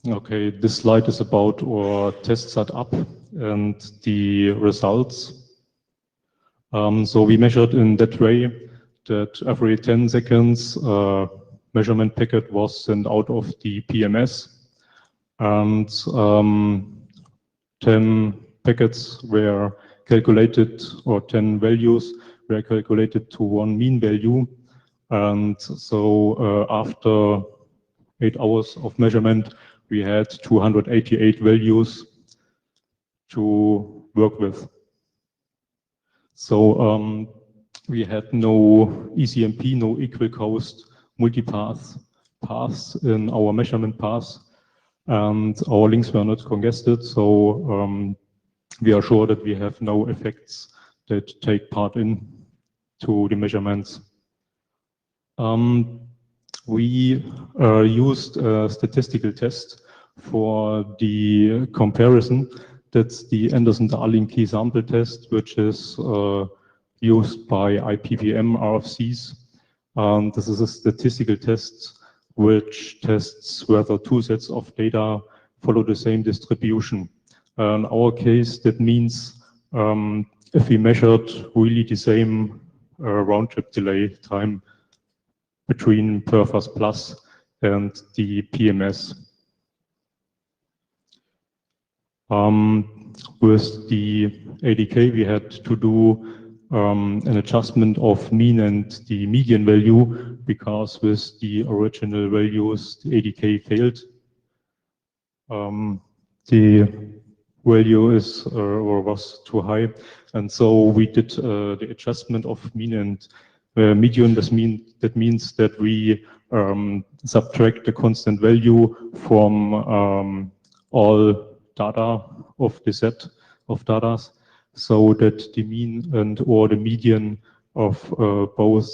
Okay, this slide is about our test setup and the results. So we measured in that way that every 10 seconds measurement packet was sent out of the PMS, and 10 packets were calculated, or 10 values were calculated to one mean value. And so after 8 hours of measurement, we had 288 values to work with. So we had no ECMP, no equal cost multipath paths in our measurement paths, and our links were not congested. So we are sure that we have no effects that take part in to the measurements. We used a statistical test for the comparison. That's the Anderson-Darling key sample test, which is used by IPPM RFCs. This is a statistical test which tests whether two sets of data follow the same distribution. In our case, that means if we measured really the same round-trip delay time between Perfast Plus and the PMS. With the ADK, we had to do an adjustment of mean and the median value, because with the original values, the ADK failed. The value is or was too high, and so we did the adjustment of mean and median. That means that we subtract the constant value from all data of the set of data, so that the mean and or the median of both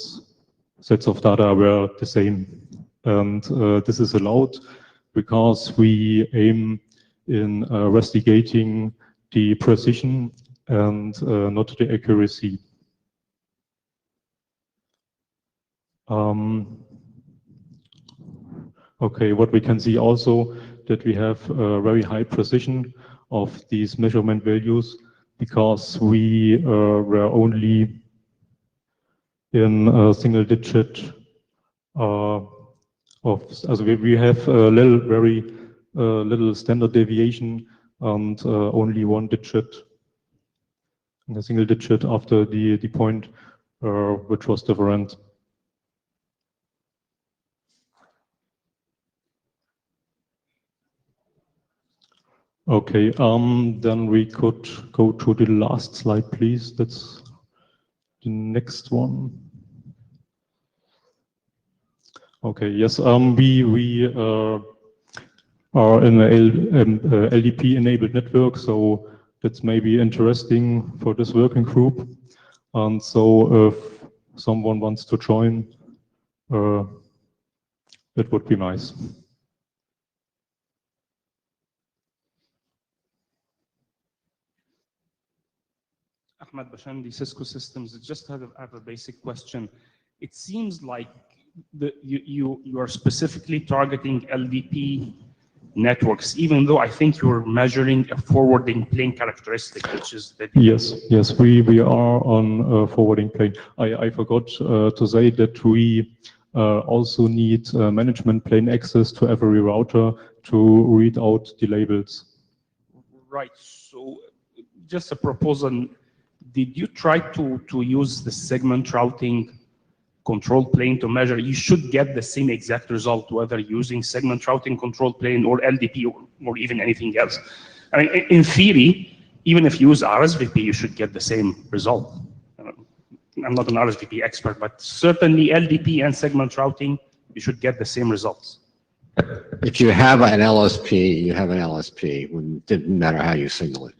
sets of data were the same. And this is allowed because we aim in investigating the precision and not the accuracy. Okay, what we can see also that we have very high precision of these measurement values, because we were only in single-digit Also we have a little, very little standard deviation and only one digit, a single digit after the point which was different. Okay, then we could go to the last slide, please. That's the next one. Okay, yes, we are in an LDP-enabled network, so that's maybe interesting for this working group. And so if someone wants to join, it would be nice. Ahmed Bashandi, Cisco Systems. Just have a basic question. It seems like you are specifically targeting LDP networks, even though I think you're measuring a forwarding plane characteristic, which is the Yes, we are on a forwarding plane. I forgot to say that we also need management plane access to every router to read out the labels. Right. So just a proposal. Did you try to use the segment routing control plane to measure? You should get the same exact result, whether using segment routing control plane or LDP or even anything else. I mean, in theory, even if you use RSVP, you should get the same result. I'm not an RSVP expert, but certainly LDP and segment routing, you should get the same results. If you have an LSP, you have an LSP. It didn't matter how you signal it.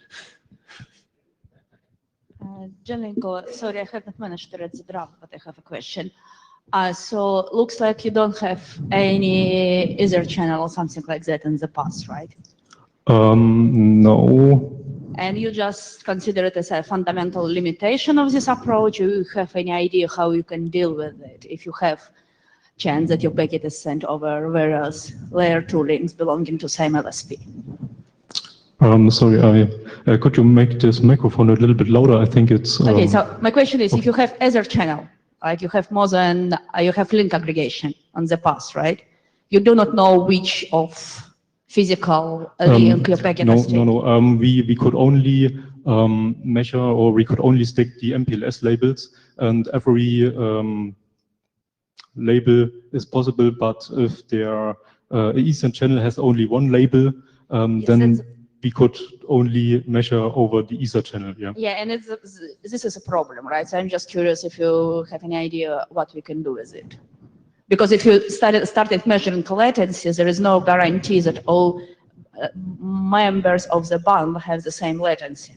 Jelenko, sorry, I have not managed to read the draft, but I have a question. So looks like you don't have any Ether channel or something like that in the past, right? No. And you just consider it as a fundamental limitation of this approach, or you have any idea how you can deal with it if you have chance that your packet is sent over various layer 2 links belonging to same LSP? Sorry, could you make this microphone a little bit louder? I think it's... Okay, so my question is, if you have Ether channel, like you have more than, you have link aggregation on the path, right? You do not know which of physical link your packet has taken. No. We could only measure, or we could only stick the MPLS labels, and every label is possible, but if their Ethernet channel has only one label, then we could only measure over the Ether channel, yeah. Yeah, and this is a problem, right? So I'm just curious if you have any idea what we can do with it. Because if you started measuring latency, there is no guarantee that all members of the band have the same latency.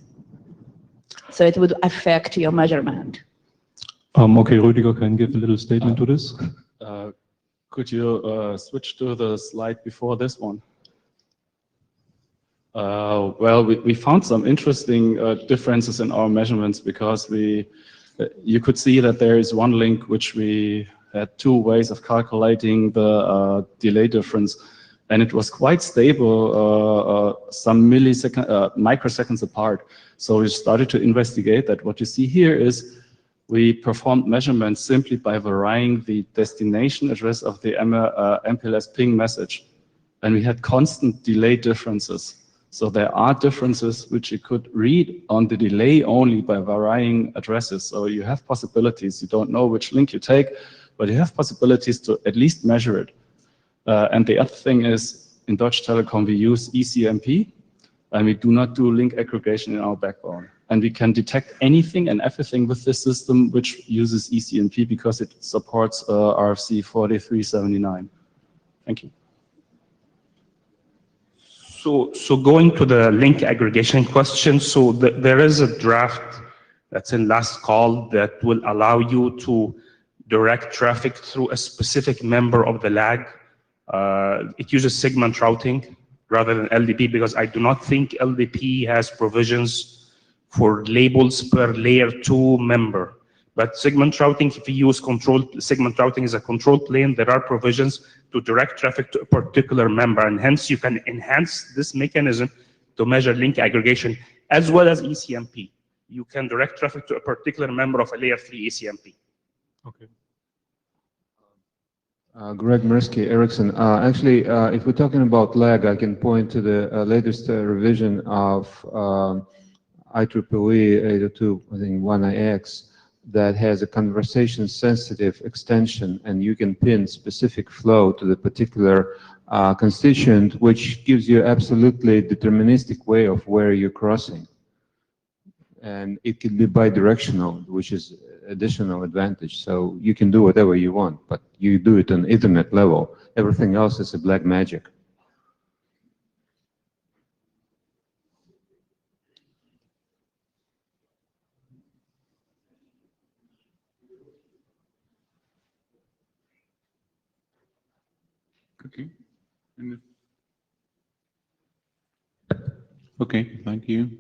So it would affect your measurement. Okay, Rüdiger can give a little statement to this. Could you switch to the slide before this one? Well, we found some interesting differences in our measurements, because you could see that there is one link which we had two ways of calculating the delay difference, and it was quite stable, some microseconds apart. So we started to investigate that. What you see here is we performed measurements simply by varying the destination address of the MPLS ping message, and we had constant delay differences. So there are differences which you could read on the delay only by varying addresses. So you have possibilities. You don't know which link you take, but you have possibilities to at least measure it. And the other thing is, in Deutsche Telekom, we use ECMP, and we do not do link aggregation in our backbone. And we can detect anything and everything with this system which uses ECMP, because it supports RFC 4379. Thank you. So going to the link aggregation question, so there is a draft that's in last call that will allow you to direct traffic through a specific member of the lag. It uses segment routing rather than LDP, because I do not think LDP has provisions for labels per layer 2 member. But segment routing, if you use segment routing is a control plane, there are provisions to direct traffic to a particular member, and hence you can enhance this mechanism to measure link aggregation as well as ECMP. You can direct traffic to a particular member of a layer 3 ECMP. Okay. Greg Mirsky, Ericsson. Actually, if we're talking about lag, I can point to the latest revision of IEEE 802, I think 1IX, that has a conversation-sensitive extension, and you can pin specific flow to the particular constituent, which gives you absolutely deterministic way of where you're crossing. And it can be bidirectional, which is additional advantage. So you can do whatever you want, but you do it on Ethernet level. Everything else is a black magic. Okay. Okay, thank you.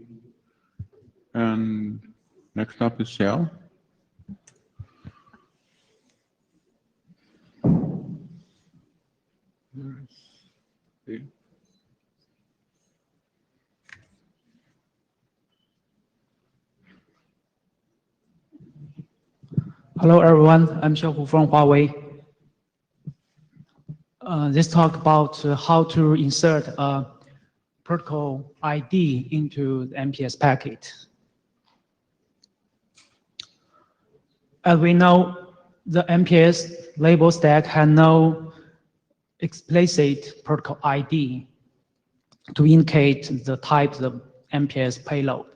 And next up is Shell. Hello, everyone. I'm Xiaohu from Huawei. This talk about how to insert a protocol ID into the MPS packet. As we know, the MPS label stack has no explicit protocol ID to indicate the type of MPS payload.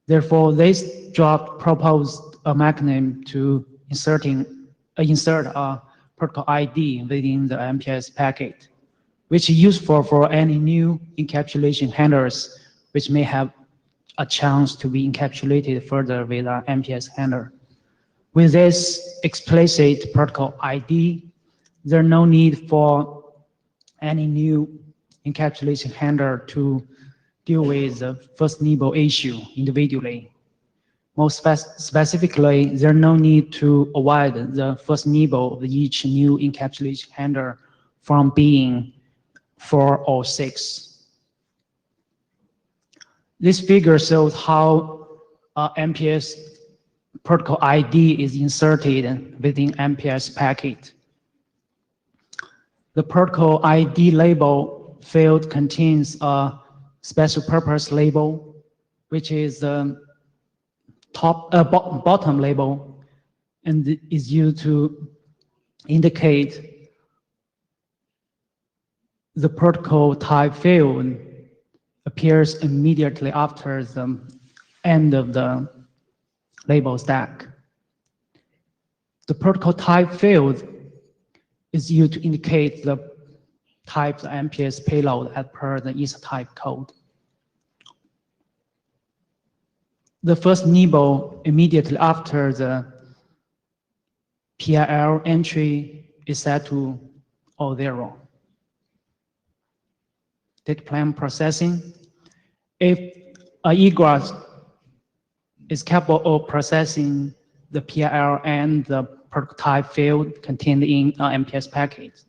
Therefore, this draft proposed a mechanism to insert a protocol ID within the MPS packet, which is useful for any new encapsulation handlers which may have a chance to be encapsulated further with an MPS handler. With this explicit protocol ID, there's no need for any new encapsulation handler to deal with the first nibble issue individually. More specifically, there's no need to avoid the first nibble of each new encapsulation handler from being 4 or 6. This figure shows how MPS protocol ID is inserted within MPS packet. The protocol ID label field contains a special purpose label, which is the bottom label, and is used to indicate the protocol type field appears immediately after the end of the label stack. The protocol type field is used to indicate the type of MPS payload as per the ESA type code. The first nibble immediately after the PIL entry is set to 0. Data plan processing. If a egress is capable of processing the PIL and the protocol type field contained in an MPS packet,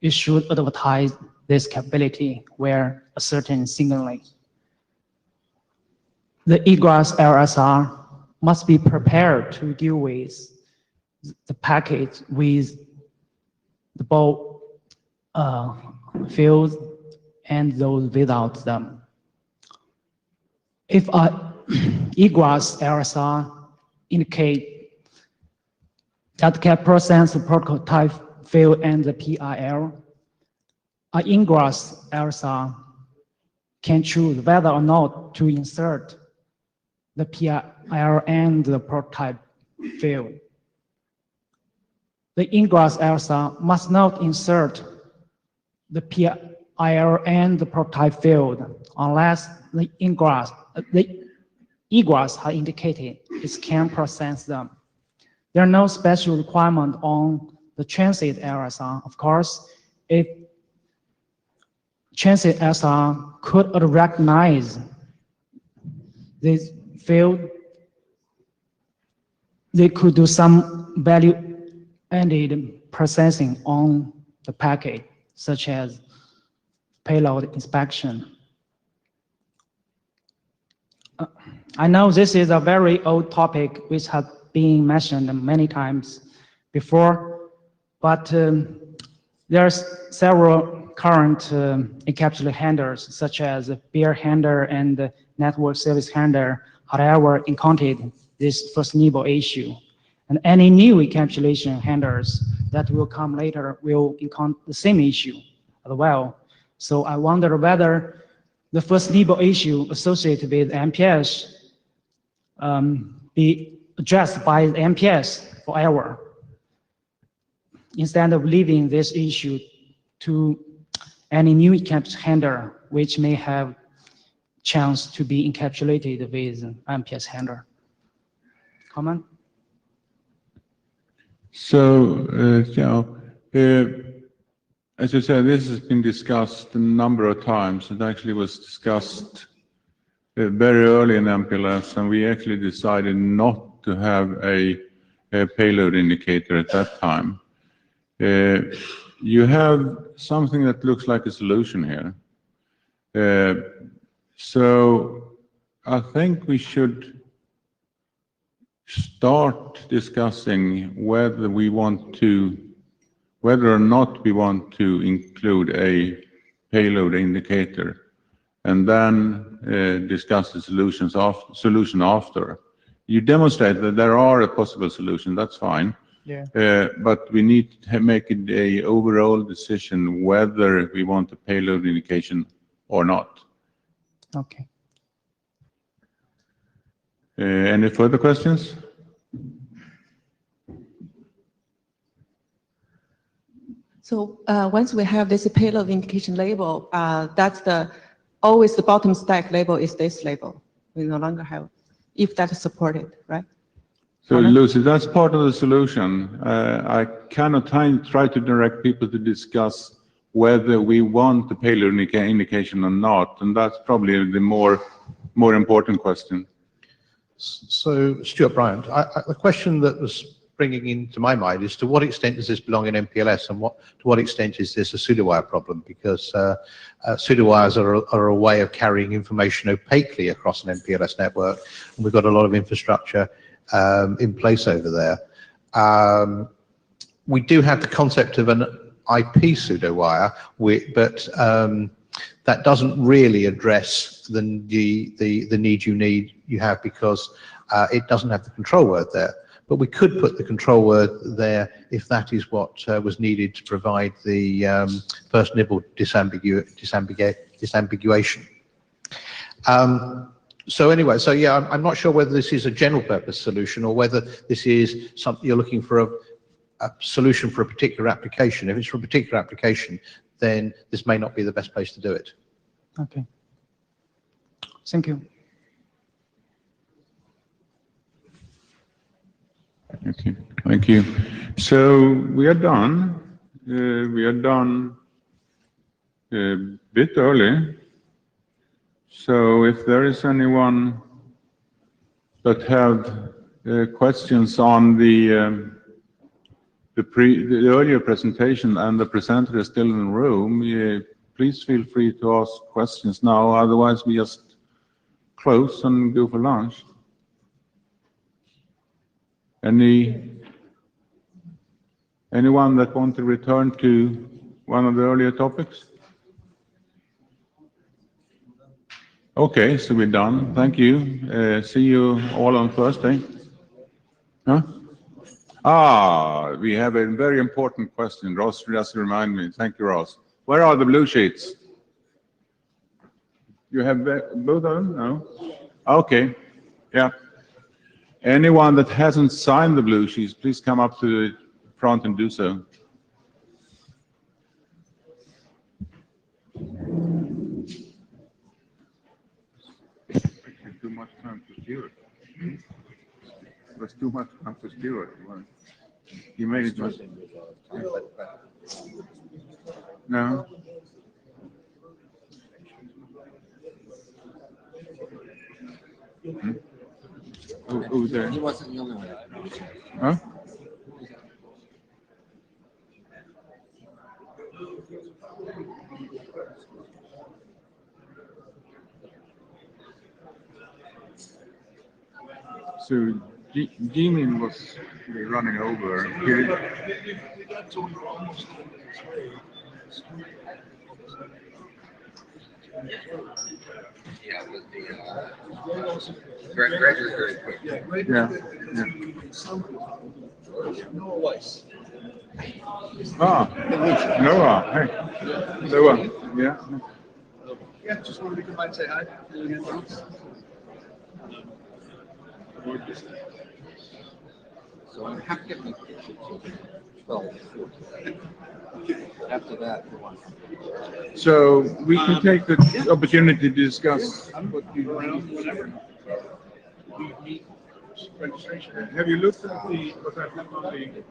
it should advertise this capability where a certain signaling. The egress LSR must be prepared to deal with the packet with the both fields and those without them. If a egress LSR indicate that can process the protocol type field and the PIL, an ingress LSR can choose whether or not to insert the PIL and the prototype field. The ingress LSR must not insert the PIL and the prototype field unless the egress has indicated it can process them. There are no special requirement on the transit LSR. Of course, if transit LSR could recognize this field, they could do some value-added processing on the packet, such as payload inspection. I know this is a very old topic which has been mentioned many times before, But there are several current encapsulated handlers, such as beer handler and network service handler, however, encountered this first nibble issue. And any new encapsulation handlers that will come later will encounter the same issue as well. So I wonder whether the first nibble issue associated with MPS be addressed by the MPS forever, instead of leaving this issue to any new encapsulated handler which may have chance to be encapsulated with MPS handler. Comment? So, as you said, this has been discussed a number of times. It actually was discussed very early in MPLS, and we actually decided not to have a payload indicator at that time. You have something that looks like a solution here. So I think we should start discussing whether or not we want to include a payload indicator, and then discuss the solution after. You demonstrate that there are a possible solution, that's fine. Yeah. But we need to make it a overall decision whether we want a payload indication or not. Okay. Any further questions? So once we have this payload indication label, that's always the bottom stack label is this label. We no longer have, if that is supported, right? So Lucy, that's part of the solution. I cannot try to direct people to discuss whether we want the payload indication or not, and that's probably the more important question. So, Stuart Bryant, the question that was bringing into my mind is, to what extent does this belong in MPLS, and to what extent is this a pseudowire problem? Because pseudowires are a way of carrying information opaquely across an MPLS network, and we've got a lot of infrastructure in place over there. We do have the concept of an IP pseudowire, but that doesn't really address the need you have, because it doesn't have the control word there. But we could put the control word there if that is what was needed to provide the first nibble disambiguation. So anyway, so yeah, I'm not sure whether this is a general purpose solution or whether this is something you're looking for a solution for a particular application. If it's for a particular application, then this may not be the best place to do it. Okay. Thank you. Okay, thank you. So we are done. We are done a bit early. So if there is anyone that have questions on the earlier presentation and the presenter is still in the room, please feel free to ask questions now. Otherwise, we just close and go for lunch. Anyone that want to return to one of the earlier topics? Okay, so we're done. Thank you. See you all on Thursday. Huh? We have a very important question. Ross just remind me. Thank you, Ross. Where are the blue sheets? You have both of them? No? Okay. Yeah. Anyone that hasn't signed the blue sheets, please come up to the front and do so. Too much time for Stuart. It was too much time for Stuart. He made it much. No. Who's there? He wasn't the only one. Huh? So Jimin was running over. Yeah, with the, Greg is very quick. Yeah. Ah, Noah, hey. Noah, yeah. Yeah, just wanted to come by and say hi. So I'm happy to make 12. After that, we want. So we can take the opportunity to discuss what you Whenever. Registration. Have you looked at what I put on the